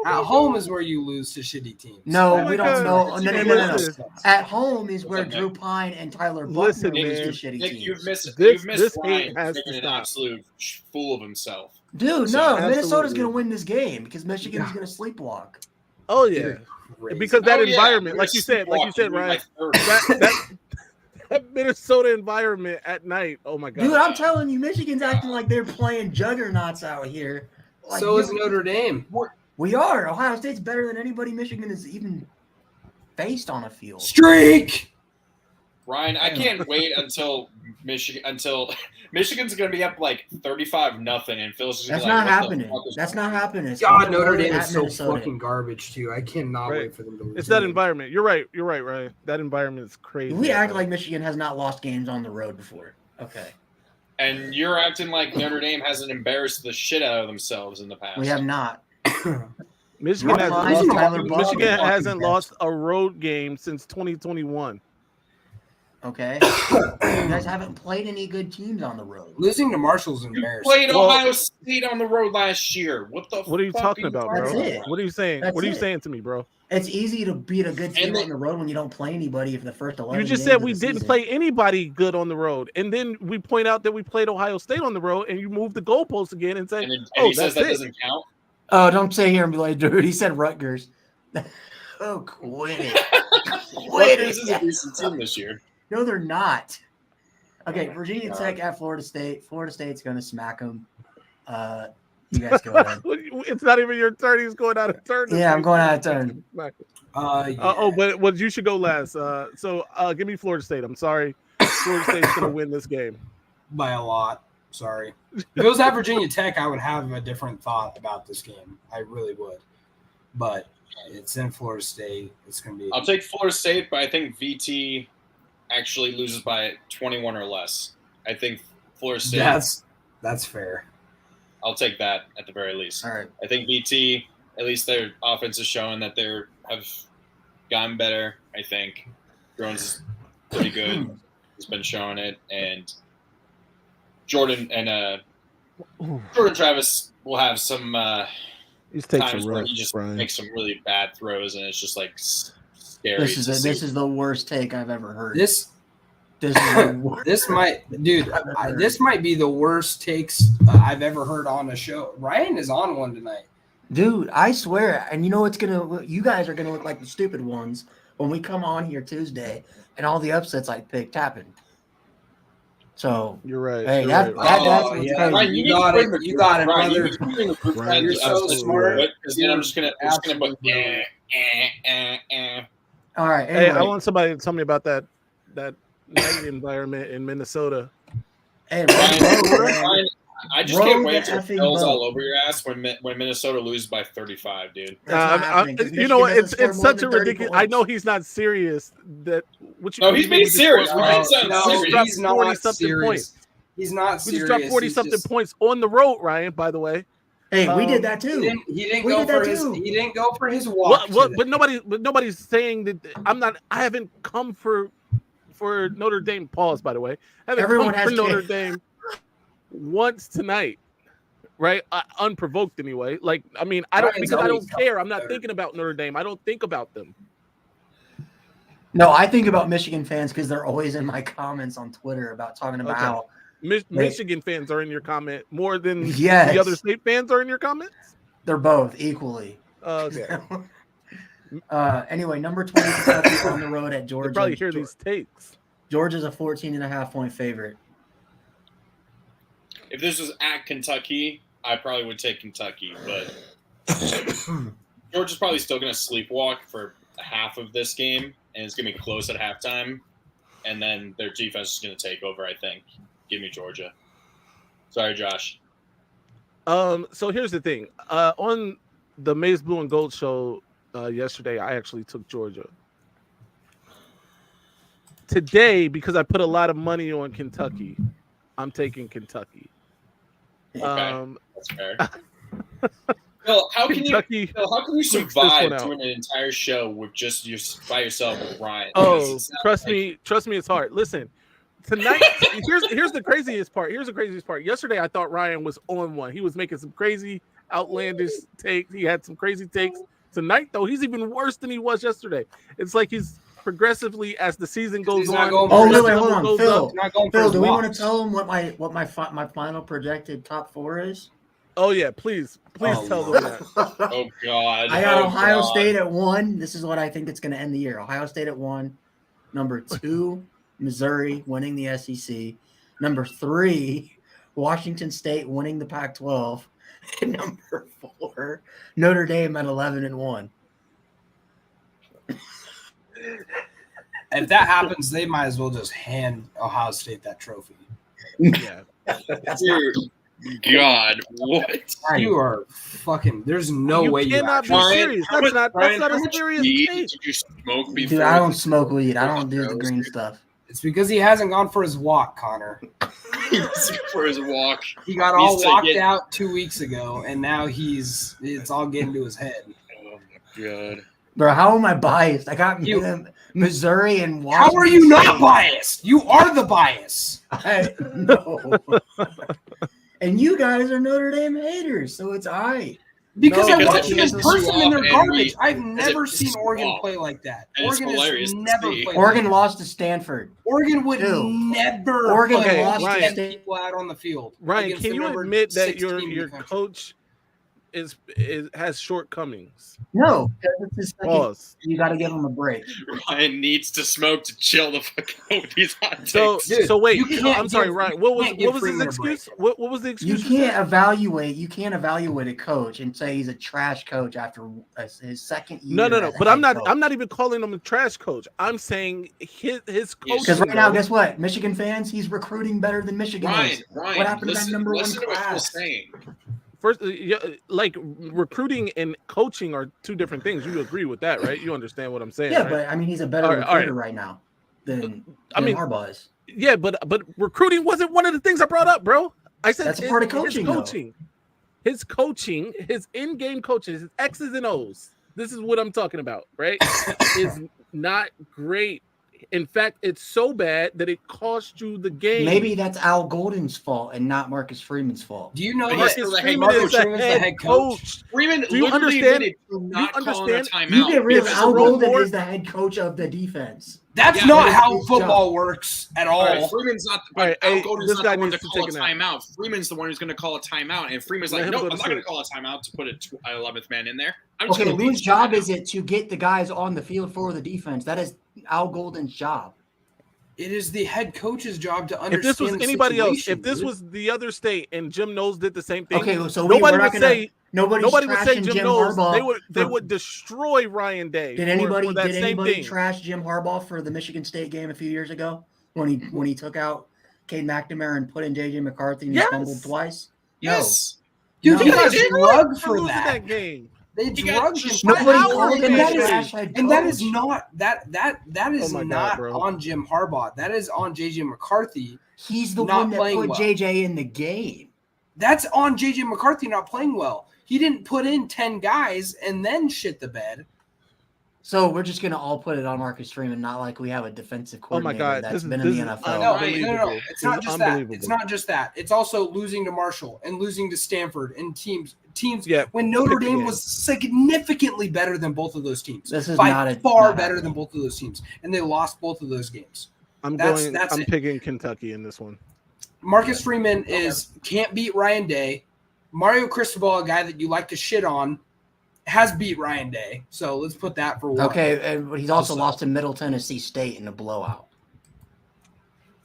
At home is where you lose to shitty teams. No, Oh we my don't God. know. No. Listen. At home is where Okay. Drew Pine and Tyler Listen, Buckner lose man. to shitty Nick, teams. you've missed This Ryan hate has making to an stop. absolute fool of himself. Dude, So- no, Minnesota's Absolutely. going to win this game because Michigan's going to sleepwalk. Oh yeah. Crazy. Because that Oh, yeah, environment, we're like you said, sleepwalking. We're Ryan, like third. that Minnesota environment at night. Oh my god. Dude, I'm telling you, Michigan's acting like they're playing juggernauts out here. Like, So is you- Notre Dame. We are. Ohio State's better than anybody Michigan has even faced on a field. Streak. Ryan, I can't wait until Michigan's going to be up like 35-0, and Phil's just gonna That's be not like, what the happening. fuck is That's going not on? happening. It's God, on the Notre road Dame at is so Minnesota. fucking garbage too. I cannot Right. wait for them to lose. It's that again. environment. You're right, Ryan. That environment is crazy. We act like Michigan has not lost games on the road before. Okay. And you're acting like Notre Dame hasn't embarrassed the shit out of themselves in the past. We have not. Michigan Ryan hasn't and lost, Tyler Michigan Buckner. hasn't lost a road game since 2021. Okay. You guys haven't played any good teams on the road. Losing to Marshall's You embarrassing. played Well- Ohio State on the road last year. What the What are you fuck talking about, bro? That's it. What are you saying? That's What are you it. saying to me, bro? It's easy to beat a good team And they- on the road when you don't play anybody for the first 11 You just games said of we the didn't season. play anybody good on the road, and then we point out that we played Ohio State on the road, and you moved the goalposts again and say, And, and "Oh, he says that's that it." doesn't count. Oh, don't sit here and be like, dude, he said Rutgers. Oh, quit it. Quit Rutgers is a it. decent team this year. No, they're not. Okay, Virginia Tech at Florida State. Florida State's going to smack them. You guys go ahead. It's not even your turn. He's going out of turn. Yeah, I'm going out of turn. Yeah. Oh, but you should go last. So give me Florida State. I'm sorry. Florida State's going to win this game. by a lot. Sorry. If it was at Virginia Tech, I would have a different thought about this game. I really would. But it's in Florida State. It's going to be. I'll take Florida State, but I think VT actually loses by 21 or less. I think Florida State. That's fair. I'll take that at the very least. All right. I think VT, at least their offense is showing that they have gotten better. I think Drones is pretty good. He's been showing it, and Jordan Travis will have some He's taking times some where risks, he just Brian. makes some really bad throws, and it's just like scary. This is to see. this is the worst take I've ever heard. This This is the worst. this might, dude. This might be the worst takes I've ever heard on a show. Ryan is on one tonight. Dude, I swear, and you know what's you guys are gonna look like the stupid ones when we come on here Tuesday and all the upsets I picked happen. So You're right. Hey, you're that- right, that- Ryan. that's Oh, what's yeah. crazy. Ryan, You need to got bring it. the You group- got it, Ryan, brother. you need to bring the group Ryan, chat you're to so us. smart. Because then I'm just gonna put Absolutely. all right. Hey, Anyway, I want somebody to tell me about that night environment in Minnesota. hey, Ryan, I just Roll can't the wait till effing Phil's boat. all over your ass when Minnesota loses by 35, dude. That's not happening, 'cause You know what? Michigan It's doesn't score more such a than 30 ridiculous. points. I know he's not serious. That what you, No, what he's you mean being we just serious. scored- Ryan's not No, serious. dropped he's not 40-something serious. points. He's not We serious. just dropped 40-something points on the road, Ryan. By the way, Hey, we did that He too. didn't We go did that for his. too. He didn't go for his walk. But nobody's saying that. I haven't come for Notre Dame. Pause. By the way, I haven't Everyone come has for Notre to. Dame once tonight. Right, unprovoked anyway. Like, I mean, I don't Ryan's because I always don't care. I'm not better. thinking about Notre Dame. I don't think about them. No, I think about Michigan fans because they're always in my comments on Twitter about talking about Okay. how Michigan fans are in your comment more than Yes. the other state fans are in your comments? they're both equally. Okay. Anyway, number 20 Kentucky on the road at They Georgia. probably hear these takes. Georgia's a 14.5-point favorite. If this was at Kentucky, I probably would take Kentucky, but Georgia's probably still going to sleepwalk for half of this game, and it's going to be close at halftime, and then their defense is going to take over, I think. Give me Georgia. Sorry, Josh. So here's the thing. On the Maize Blue and Gold show yesterday, I actually took Georgia. Today, because I put a lot of money on Kentucky, I'm taking Kentucky. Okay, that's fair. Phil, how can you survive doing an entire show with just by yourself with Ryan? Oh, trust me, it's hard. Listen, tonight, here's the craziest part. Yesterday, I thought Ryan was on one. He was making some crazy, outlandish takes. He had some crazy takes. Tonight, though, he's even worse than he was yesterday. It's like he's progressively, as the season goes on. Wait, hold on, Phil. Do we want to tell him what my final projected top 4 is? Oh yeah, please tell them that. Oh God! I got Ohio State at 1. This is what I think it's going to end the year. Ohio State at 1. Number 2, Missouri winning the SEC. Number 3, Washington State winning the Pac-12. And number 4, Notre Dame at 11-1. If that happens, they might as well just hand Ohio State that trophy. Yeah. Dear God, what? You are fucking. There's no way you cannot be serious. That's not a serious take. Did you smoke before? Dude, I don't smoke weed. I don't do the green stuff. It's because he hasn't gone for his walk, Connor. For his walk. He got all walked out 2 weeks ago, and now it's all getting to his head. Oh my God. Bro, how am I biased? I got Missouri and Washington. How are you not biased? You are the bias. I know. And you guys are Notre Dame haters, so it's all right. Because I because watch them in person and they're garbage. I've never it's seen Oregon swamp. play like that. And it's Oregon hilarious has to never see. played. Oregon lost to Stanford. Oregon would Dude. never. Oregon fucking lost to get State- people out on the field. Ryan, against can the you number admit that 6 team in your the country. coach has shortcomings? No, it's his second- Pause. you got to give him a break. Ryan needs to smoke to chill the fuck out with these hot So, takes. Dude, so wait. you can't I'm sorry, give- Ryan. you What was can't give his Freeman a excuse? break. What was the You excuse? can't evaluate a coach and say he's a trash coach after his second year. No. as a But I'm head not. coach. I'm not even calling him a trash coach. I'm saying his coach. Because right now, guess what? Michigan fans, he's recruiting better than Michigan is. Ryan, What happened to that listen, number one listen to what Phil's class? saying. First, like recruiting and coaching are two different things. You agree with that, right? You understand what I'm saying? Yeah, right? but I mean, he's a better All recruiter right. right now than I mean, Harbaugh is. Yeah, but recruiting wasn't one of the things I brought up, bro. I said That's a part of coaching, His coaching, his in-game coaching, his X's and O's. This is what I'm talking about, right? Is not great. In fact, it's so bad that it cost you the game. Maybe that's Al Golden's fault and not Marcus Freeman's fault. Do you know Marcus that Freeman Marcus is the Freeman's head coach. Freeman Do you literally understand- admitted to not you calling a understand- timeout. You get rid of Because Al the rule Golden board- is the head coach of the defense. That's Yeah, not but how it's football job. works at all. All right, Freeman's not. All right, Al hey, Golden's this not guy the one to needs to call a take a nap. timeout. Freeman's the one who's going to call a timeout, and Freeman's like, Let him "Nope, go I'm to not going to sleep. call a timeout to put an 11th man in there. I'm just Okay, going to whose job is it to get the guys on the field for the defense? That is Al Golden's job. It is the head coach's job to understand. If this was the anybody else, situation, if this dude. was the other state and Jim Knowles did the same thing, Okay, so nobody we're would not gonna, say nobody's nobody would say trashing Jim Knowles. Harbaugh. They would destroy Ryan Day. Did for anybody that same thing. trash Jim Harbaugh for the Michigan State game a few years ago when he took out Cade McNamara and put in JJ McCarthy and he Yes. fumbled twice? Yes. dude, No. he got did. drugged for Losing that. game. They He got drugged him. just- No. Nobody How called are him you a trash? trash head And that is coach. not that is Oh my God, not bro. on Jim Harbaugh. That is on JJ McCarthy. He's the not one that playing put well. JJ in the game. That's on JJ McCarthy not playing well. He didn't put in 10 guys and then shit the bed. So we're just gonna all put it on Marcus Freeman, not like we have a defensive Oh my coordinator God, that's this been is in the NFL. No, unbelievable. It's This not is just that. unbelievable. It's not just that. It's also losing to Marshall and losing to Stanford and teams Yeah, when Notre pick the Dame game. was significantly better than both of those teams. This is by not far not better happening. than both of those teams, and they lost both of those games. I'm That's it. picking Kentucky in this one. Marcus Freeman can't beat Ryan Day. Mario Cristobal, a guy that you like to shit on, has beat Ryan Day. So let's put that for one. Okay, and he's also lost to Middle Tennessee State in a blowout.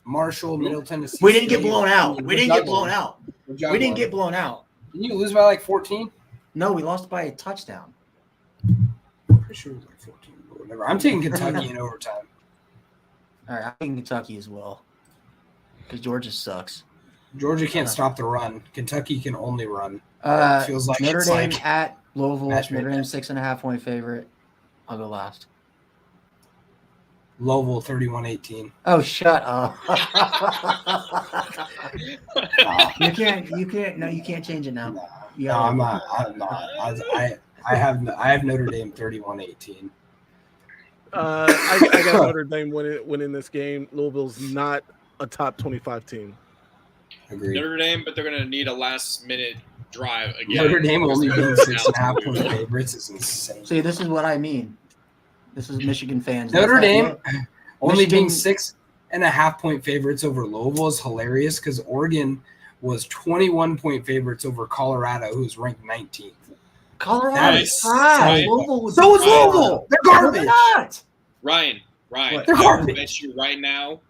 Marshall, Middle Tennessee. We didn't get State. blown out. We didn't get blown Juggling. out. We're We juggling. didn't get blown out. Didn't you lose by like 14? No, we lost by a touchdown. Pretty sure it was like 14 or whatever. I'm taking Kentucky in overtime. All right, I'm taking Kentucky as well because Georgia sucks. Georgia can't stop the run. Kentucky can only run. Feels like Notre it's Dame like at Louisville. match made Notre Dame in 6.5 point favorite. I'll go last. Louisville 31-18. Oh, shut up! You can't change it now. No, I'm not. I have Notre Dame 31-18. I got Notre Dame winning this game. Louisville's not a top 25 team. Agreed. Notre Dame, but they're going to need a last-minute drive again. Notre Dame only being 6.5 point favorites is insane. See, this is what I mean. This is Michigan fans. Notre Dame only being Michigan- 6.5 point favorites over Louisville is hilarious because Oregon was 21 point favorites over Colorado, who's ranked 19th. Colorado That is is trash. right. Louisville was So is trash. Louisville. They're No, garbage. they're not. Ryan, They're I will garbage. bet you right now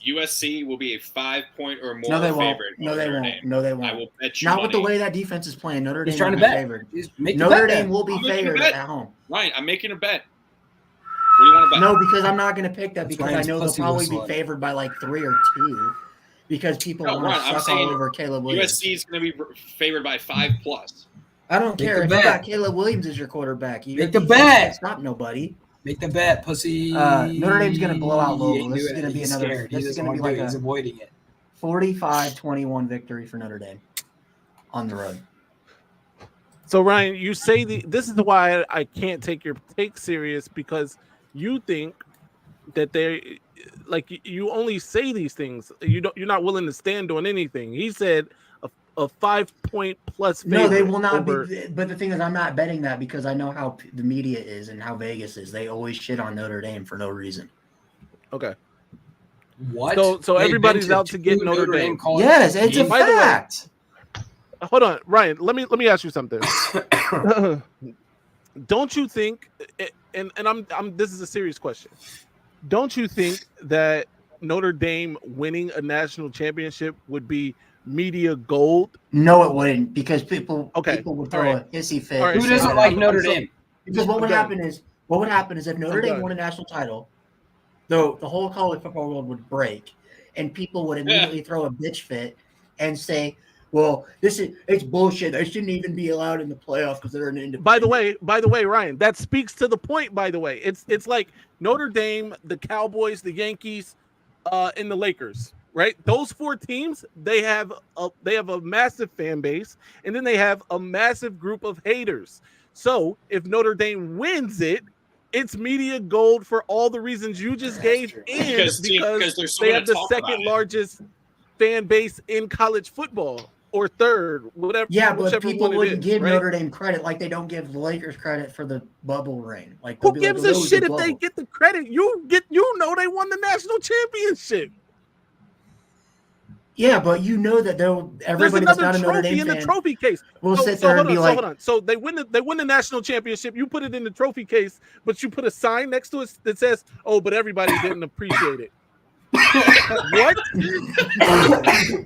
USC will be a 5-point or more No, they won't. favorite. No, over they Notre won't. Dame. No, they I won't. will bet you Not money. with the way that defense is playing. Notre Dame He's trying will to be bet. favored. Make the Notre bet Dame then. will be I'm making a favored bet. at home. Ryan, I'm making a bet. What do you want to bet? No, because I'm not going to pick that That's because I Ryan's know they'll pussy probably be whistling. favored by like 3 or 2 because people No, want Ron, to I'm suck saying all over Caleb Williams. USC is going to be favored by 5+. I don't Make care the if you bet. got Caleb Williams as your quarterback. Make the bet. Stop nobody. Make the bet, pussy. Notre Dame's gonna blow out Louisville. He This is ain't gonna be doing it. He's another- scared. this He is doesn't gonna be want to like do it. a- He's avoiding it. 45-21 victory for Notre Dame on the road. So Ryan, you say this is why I can't take your take serious because you think that they like you only say these things. You're not willing to stand on anything. He said a 5-point plus. No, they will not over, be. But the thing is, I'm not betting that because I know how the media is and how Vegas is. They always shit on Notre Dame for no reason. Okay. What? So They've everybody's been to out to get 2 Notre Dame. college Yes, it's a games. By the way- fact. Hold on, Ryan. Let me ask you something. Don't you think? And I'm. This is a serious question. Don't you think that Notre Dame winning a national championship would be media gold? No, it wouldn't because people Okay. would All throw right. a hissy fit. All right. Who doesn't I'm- like I'm- Notre I'm so- Dame? Because what would I'm happen is if Notre I'm Dame done. won a national title, the whole college football world would break, and people would immediately throw a bitch fit and say, "Well, it's bullshit. They shouldn't even be allowed in the playoffs because they're an independent." By the way, Ryan, that speaks to the point. By the way, it's like Notre Dame, the Cowboys, the Yankees, and the Lakers. Right? Those 4 teams, they have a massive fan base, and then they have a massive group of haters. So if Notre Dame wins it, it's media gold for all the reasons you just gave, true. and Because because there's they someone have to the talk about second it. largest fan base in college football, or third, whatever. Yeah, but whichever people one it wouldn't is, give right? Notre Dame credit like they don't give the Lakers credit for the bubble reign. Like Who they'll be like, gives "Oh, a that was shit the if they bubble." get the credit? You know they won the national championship. Yeah, but you know that There's everybody that's another not a Notre trophy Dame in the fan trophy case. will So- sit so there hold and be on, like, hold on. So they win the national championship. You put it in the trophy case, but you put a sign next to it that says, "Oh, but everybody didn't appreciate it." What?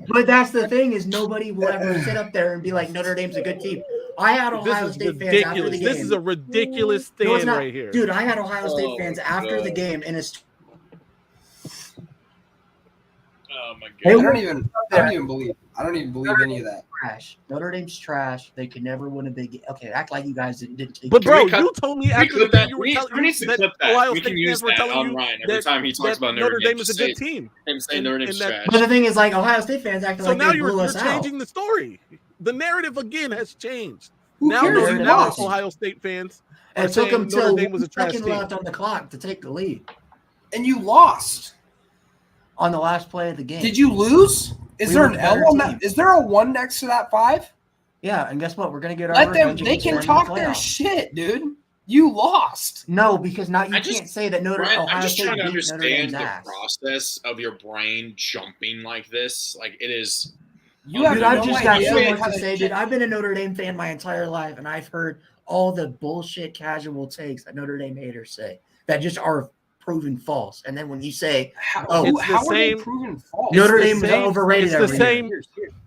But that's the thing is nobody will ever sit up there and be like Notre Dame's a good team. I had This Ohio is State fans after the ridiculous. game. This is a ridiculous No, it's stand not. right here. Dude, I had Ohio State Oh, fans my after the God. game and it's Oh my Hey, I god. don't even believe any of that. trash. Notre Dame's trash. They could never win a big game. Okay, act like you guys didn't take But Can bro, we cut- you told me Can we after the clip game that? you Who were needs telling to that clip that? Ohio We State can use fans were that telling on you Ryan every that, time he talks that about Notre Dame just is a say good team. him saying Notre Dame's and that- trash. But the thing is, like Ohio State fans acting So like now they you're blew us out. changing the story. The narrative again has changed. Who Now, cares? Narrative now lost. Ohio State fans. are It took saying him till Notre Dame was 1 a trash second team. left on the clock to take the lead And you lost. on the last play of the game. Did you lose? Is We there were an the better L on team. that? Is there a 1 next to that 5? Yeah, and guess what? We're gonna get our Let them. revenge They against can them in talk the their playoffs. shit, dude. You lost. No, because not you I can't just- say that Ryan, Ohio I'm just State trying to beat Notre Dame's understand the ass. process of your brain jumping like this. Like it is. You have Dude, no I've just got idea so what much to kind of say, shit- dude. I've been a Notre Dame fan my entire life, and I've heard all the bullshit casual takes that Notre Dame haters say that just are proven false. And then when you say How, Oh, it's the how are they same- proven false? Notre the Dame was same- overrated it's the every same- year.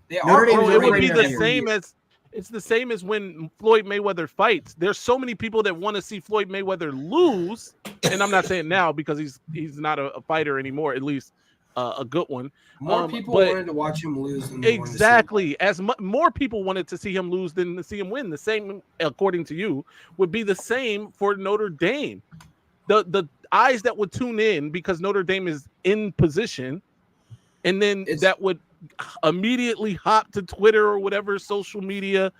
They Notre are Dame was Bro, it would be overrated the every same as it's the same as when Floyd Mayweather fights. There's so many people that want to see Floyd Mayweather lose, and I'm not saying now because he's not a fighter anymore, at least a good one. More people but- wanted to watch him lose than they wanted to see him Exactly. As more people wanted to see him lose than to see him win. The same, according to you, would be the same for Notre Dame. The eyes that would tune in because Notre Dame is in position, and then that would immediately hop to Twitter or whatever social media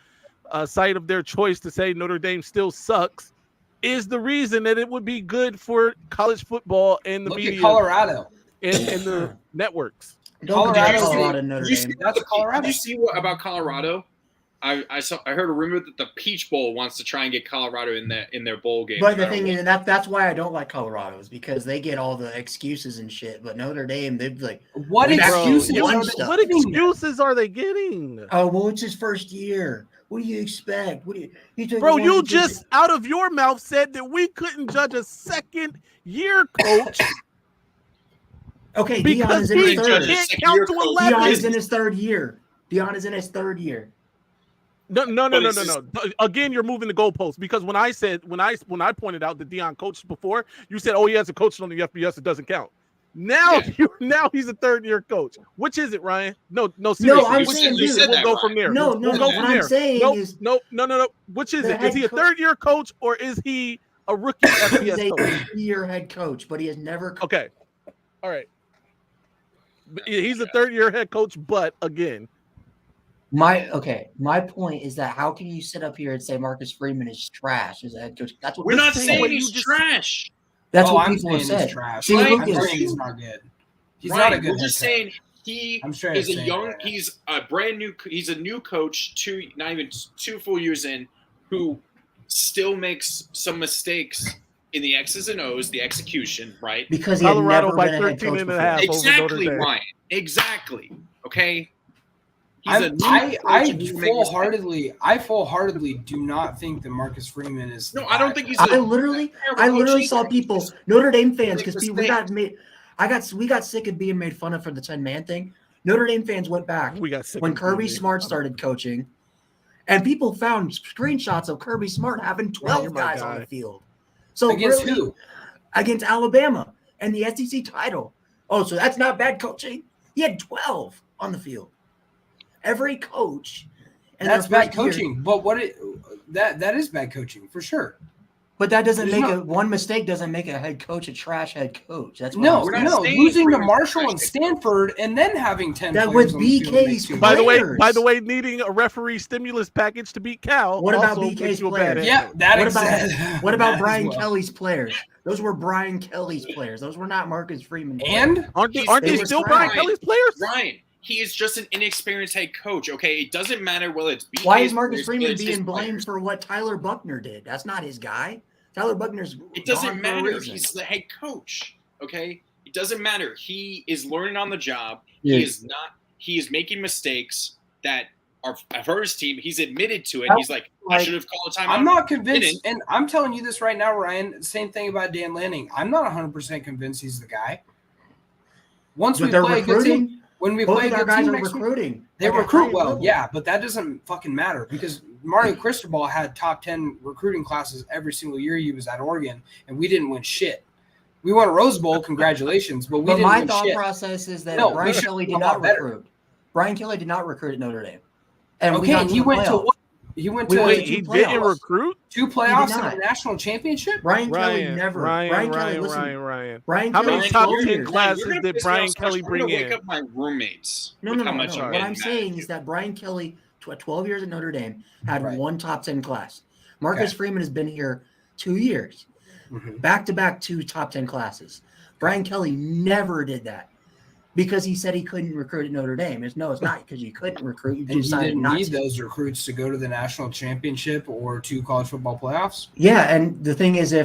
site of their choice to say Notre Dame still sucks, is the reason that it would be good for college football and the Look media at Colorado. and the networks. Don't compare Colorado's Colorado the- and Notre Did you see Dame. That's Colorado. Did you see what about Colorado? I heard a rumor that the Peach Bowl wants to try and get Colorado in their bowl game. But the thing is, and that's why I don't like Colorado, is because they get all the excuses and shit. But Notre Dame, they'd be like, What Bro, excuses you are won they stuff. What giving them? excuses are they getting? "Oh, well, it's his first year. What do you expect? What do you think?" Bro, you just out of your mouth said that we couldn't judge a second year coach okay. Dion because is in his he third. can't count to Dion 11. is in his third year. Dion is in his third year. No. But it's Again, you're moving the goalposts because when I pointed out that Dion coached before, you said, "Oh, he hasn't coached on the FBS. It doesn't count." Now, now he's a third-year coach. Which is it, Ryan? No, seriously. I'm Which saying, is dude, it? said We'll that, go Ryan. from there. No, We'll no. go What from I'm there. saying No. is, No. Which is the it? Is he a head coach- third-year coach or is he a rookie he's FBS a coach? 3-year head coach, but he has never. Okay. All right. He's a third-year head coach, but again, My point is that how can you sit up here and say Marcus Freeman is trash as a head coach? That's what We're not same saying way he's you just- trash. That's Oh, what I'm people have saying he's said. trash. See, Right? look I'm at saying he's not good. He's Ryan, not a good. We're just head coach. saying he I'm straight is up a saying young. that. He's a brand new. He's a new coach. Not even 2 full years in, who still makes some mistakes in the X's and O's, the execution. Right. because he had Colorado never by been a head 13 coach and a before. half. Over Notre Exactly, Dame. Ryan. Exactly. Okay. He's a new I coach and he can make mistakes. full-heartedly do not think that Marcus Freeman is. No, I don't think he's. I literally saw people, Notre Dame fans, Make because mistakes. we got sick of being made fun of for the 10-man thing. Notre Dame fans went back We got sick when of Kirby being- Smart started coaching, and people found screenshots of Kirby Smart having 12 you're my guys on guy. the field. So Against really, who? against Alabama and the SEC title. Oh, so that's not bad coaching. He had 12 on the field. Every coach. and That's their bad first year- coaching. But that is bad coaching for sure. But that doesn't There's make no- one mistake doesn't make a head coach a trash head coach. That's what No, I'm We're saying. not no, saying losing to Freeman's Marshall trash and head Stanford and then having 10 That players was on the field BK's makes you a By the way, players. needing a referee stimulus package to beat Cal. What about also BK's makes you a players? bad Yeah, head coach. that What exactly. about what about that as Brian well. Kelly's players? Those were Brian Kelly's players. Those were not Marcus Freeman. players. And Aren't they They were still trash. Brian Kelly's players? Ryan, he is just an inexperienced head coach. Okay, it doesn't matter whether it's BK's why is Marcus players, Freeman whether it's his being blamed players. for what Tyler Buckner did? That's not his guy. Tyler Buckner's It gone doesn't for a matter. reason. He's the head coach. Okay, it doesn't matter. He is learning on the job. Yeah. He is not. He is making mistakes that are for his team. He's admitted to it. He's like, I should have called a timeout. I'm not convinced, Didn't. and I'm telling you this right now, Ryan. Same thing about Dan Lanning. I'm not 100% convinced he's the guy. Once But we they're play a good team, recruiting. when we Both play a of our good guys team are next week, recruiting. they Like at recruit high well, level. yeah, but that doesn't fucking matter because Mario Cristobal had top 10 recruiting classes every single year he was at Oregon, and we didn't win shit. We won a Rose Bowl, congratulations, but we But didn't my win thought shit. process is that No, we Brian should Kelly do did a lot not better. recruit. Brian Kelly did not recruit at Notre Dame. And we Okay, got and to he the went to playoffs. what? He went We to went Wait, he two didn't playoffs. recruit? 2 playoffs and not. a national championship. Brian Kelly never. Brian Kelly, listen. Ryan. Brian How Kelly many was top 12 10 years. classes You're gonna did piss me Brian off so Kelly much. I'm bring gonna in? wake up my roommates. No, with no, how no, much no. I'm What getting I'm mad saying at is that Brian Kelly, 12 years at Notre Dame, had Right. one top 10 class. Marcus Okay. Freeman has been here 2 years. Mhm. Back-to-back 2 top 10 classes. Brian Kelly never did that because he said he couldn't recruit at Notre Dame. It's not because you couldn't recruit. You And he decided didn't not need to. those recruits to go to the national championship or to college football playoffs. Yeah, and the thing is,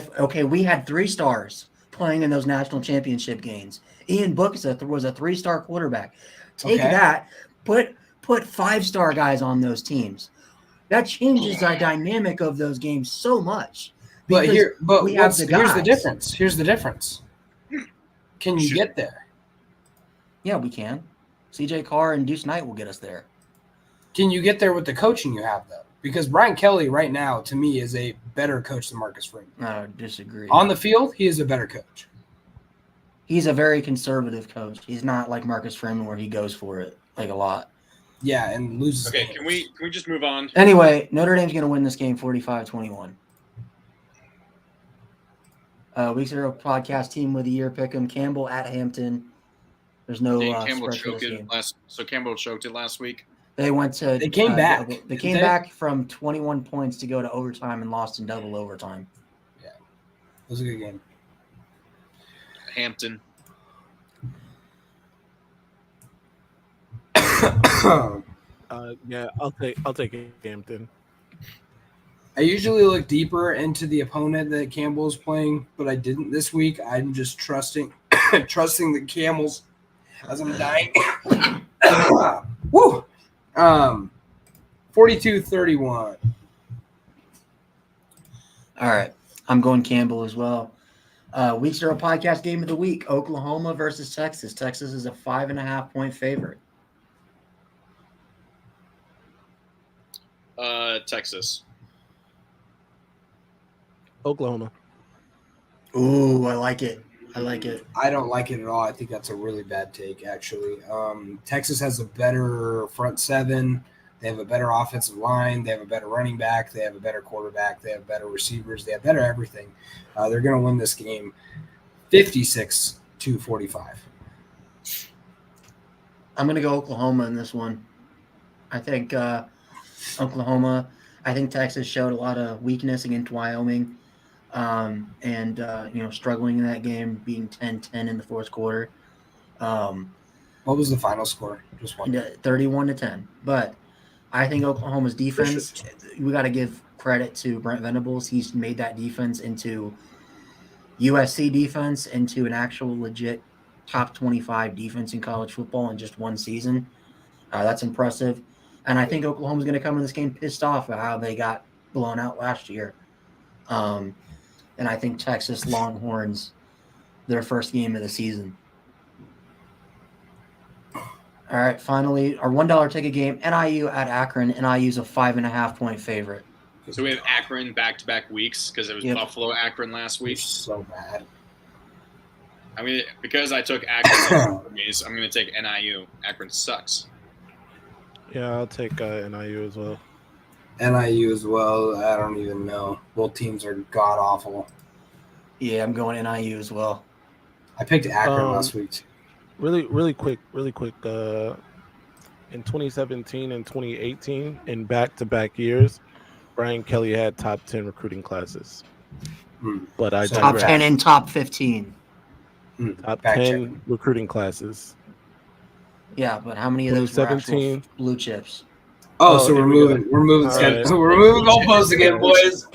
we had 3 stars playing in those national championship games. Ian Book was a 3-star quarterback. Take Okay. that, put 5-star guys on those teams. That changes the dynamic of those games so much. But because we have here's the the guys. difference. Here's the difference. Can you get there? Yeah, we can. CJ Carr and Deuce Knight will get us there. Can you get there with the coaching you have, though? Because Brian Kelly right now, to me, is a better coach than Marcus Freeman. I disagree. On the field, he is a better coach. He's a very conservative coach. He's not like Marcus Freeman where he goes for it like a lot. Yeah, and loses. Okay, games. can we just move on? Anyway, Notre Dame's going to win this game 45-21. Week 0 podcast team of the year Pickem. Campbell at Hampton. There's no Campbell spread for choked this it game. So Campbell choked it last week. They went to. They came back. They came back from 21 points to go to overtime and lost in double overtime. Yeah, it was a good game. Hampton. Yeah, I'll take Hampton. I usually look deeper into the opponent that Campbell's playing, but I didn't this week. I'm just trusting the Camels as I'm dying. Woo! 42-31. All right. I'm going Campbell as well. Week 0 podcast game of the week, Oklahoma versus Texas. Texas is a 5.5-point favorite. Texas. Oklahoma. Ooh, I like it. I like it. I don't like it at all. I think that's a really bad take, actually. Texas has a better front seven. They have a better offensive line. They have a better running back. They have a better quarterback. They have better receivers. They have better everything. They're going to win this game 56-45. I'm going to go Oklahoma in this one. I think Oklahoma. I think Texas showed a lot of weakness against Wyoming, struggling in that game, being 10-10 in the fourth quarter. What was the final score? Just one. 31-10. But I think Oklahoma's defense. We got to give credit to Brent Venables. He's made that defense into USC defense, into an actual legit top 25 defense in college football in just one season. That's impressive. And I think Oklahoma's going to come in this game pissed off at how they got blown out last year. And I think Texas Longhorns, their first game of the season. All right, finally, our $1 ticket game, NIU at Akron. NIU's a 5.5-point favorite. So we have Akron back-to-back weeks because it was Buffalo Akron last week. So bad. I mean, because I took Akron, I'm going to take NIU. Akron sucks. Yeah, I'll take NIU as well. NIU as well. I don't even know. Both teams are god awful. Yeah, I'm going NIU as well. I picked Akron last week too. Really quick. In 2017 and 2018, in back-to-back years, Brian Kelly had top 10 recruiting classes. But I top digress. 10 and top 15. Top 10 recruiting classes. Yeah, but how many of those were actual 2017 blue chips? Oh, so we're moving right. So we're moving goalposts again, boys.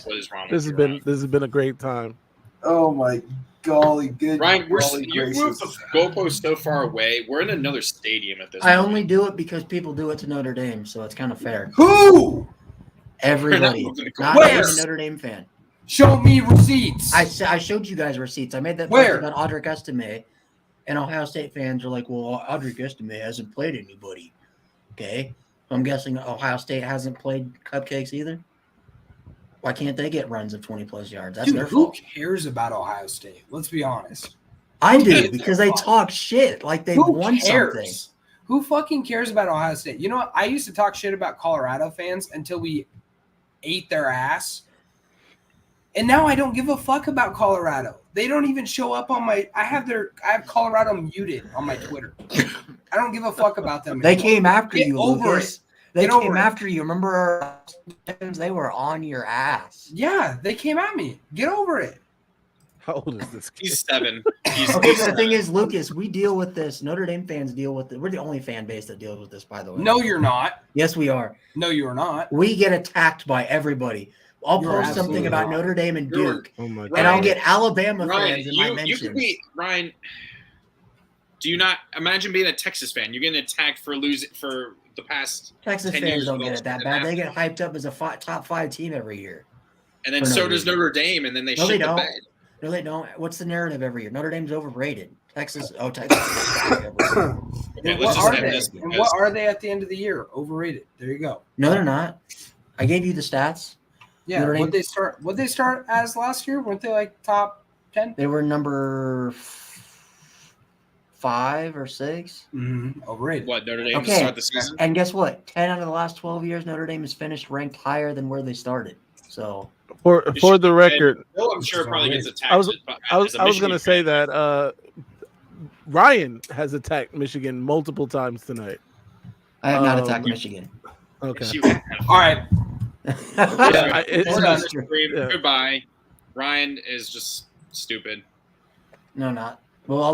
What is wrong This with has been a great time. Oh my golly, good. Ryan, you moved the goalpost so far away. We're in another stadium at this I point. only do it because people do it to Notre Dame, so it's kind of fair. Who? Everybody, moving the not goalposts. every Notre Dame fan. Show me receipts. I showed you guys receipts. I made that Where? post about Audric Estime, and Ohio State fans are like, well, Audric Estime hasn't played anybody. Okay. I'm guessing Ohio State hasn't played Cupcakes either. Why can't they get runs of 20-plus yards? That's Dude, their who fault. cares about Ohio State? Let's be honest. I do, because they talk shit like they Who won cares? something. Who fucking cares about Ohio State? You know what? I used to talk shit about Colorado fans until we ate their ass. And now I don't give a fuck about Colorado. They don't even show up on my I have Colorado muted on my Twitter. I don't give a fuck about them They anymore. came after Get you, over Lucas. They Get over came it. after you. Remember our games? They were on your ass. Yeah, they came at me. Get over it. How old is this kid? He's 7. He's, Okay, he's but the 7. thing is, Lucas, we deal with this. Notre Dame fans deal with it. We're the only fan base that deals with this, by the way. No, you're not. Yes, we are. No, you are not. We get attacked by everybody. I'll You're post something absolutely about not. Notre Dame and You're- Duke, Oh my god! and I'll get Alabama Ryan, fans in my you mentions. could be Ryan. Do you not imagine being a Texas fan? You're getting attacked for losing for the past, Texas 10 fans years don't ago, get it that and bad. that- They get hyped up as a top 5 team every year. and then For no so does reason. Notre Dame, and then they No, they shit the don't. bed. No, they don't. What's the narrative every year? Notre Dame's overrated. Texas. Texas. Okay, And let's what just are end they? this And because- what are they at the end of the year? Overrated. There you go. No, they're not. I gave you the stats. Yeah. Notre Dame- What they start as last year? Weren't they like top 10? They were number 5 or 6. Overrated. What Notre Dame to Okay. start the season? And guess what? 10 out of the last 12 years, Notre Dame has finished ranked higher than where they started. So For the record, Bill, I'm sure probably gets attacked. I was as I a was going Michigan to say fan. that Ryan has attacked Michigan multiple times tonight. I have not attacked Michigan. Okay. You have. All right. Yeah, it's We're not- done. Stream. yeah. Goodbye. Ryan is just stupid. No, not. Well, I'll look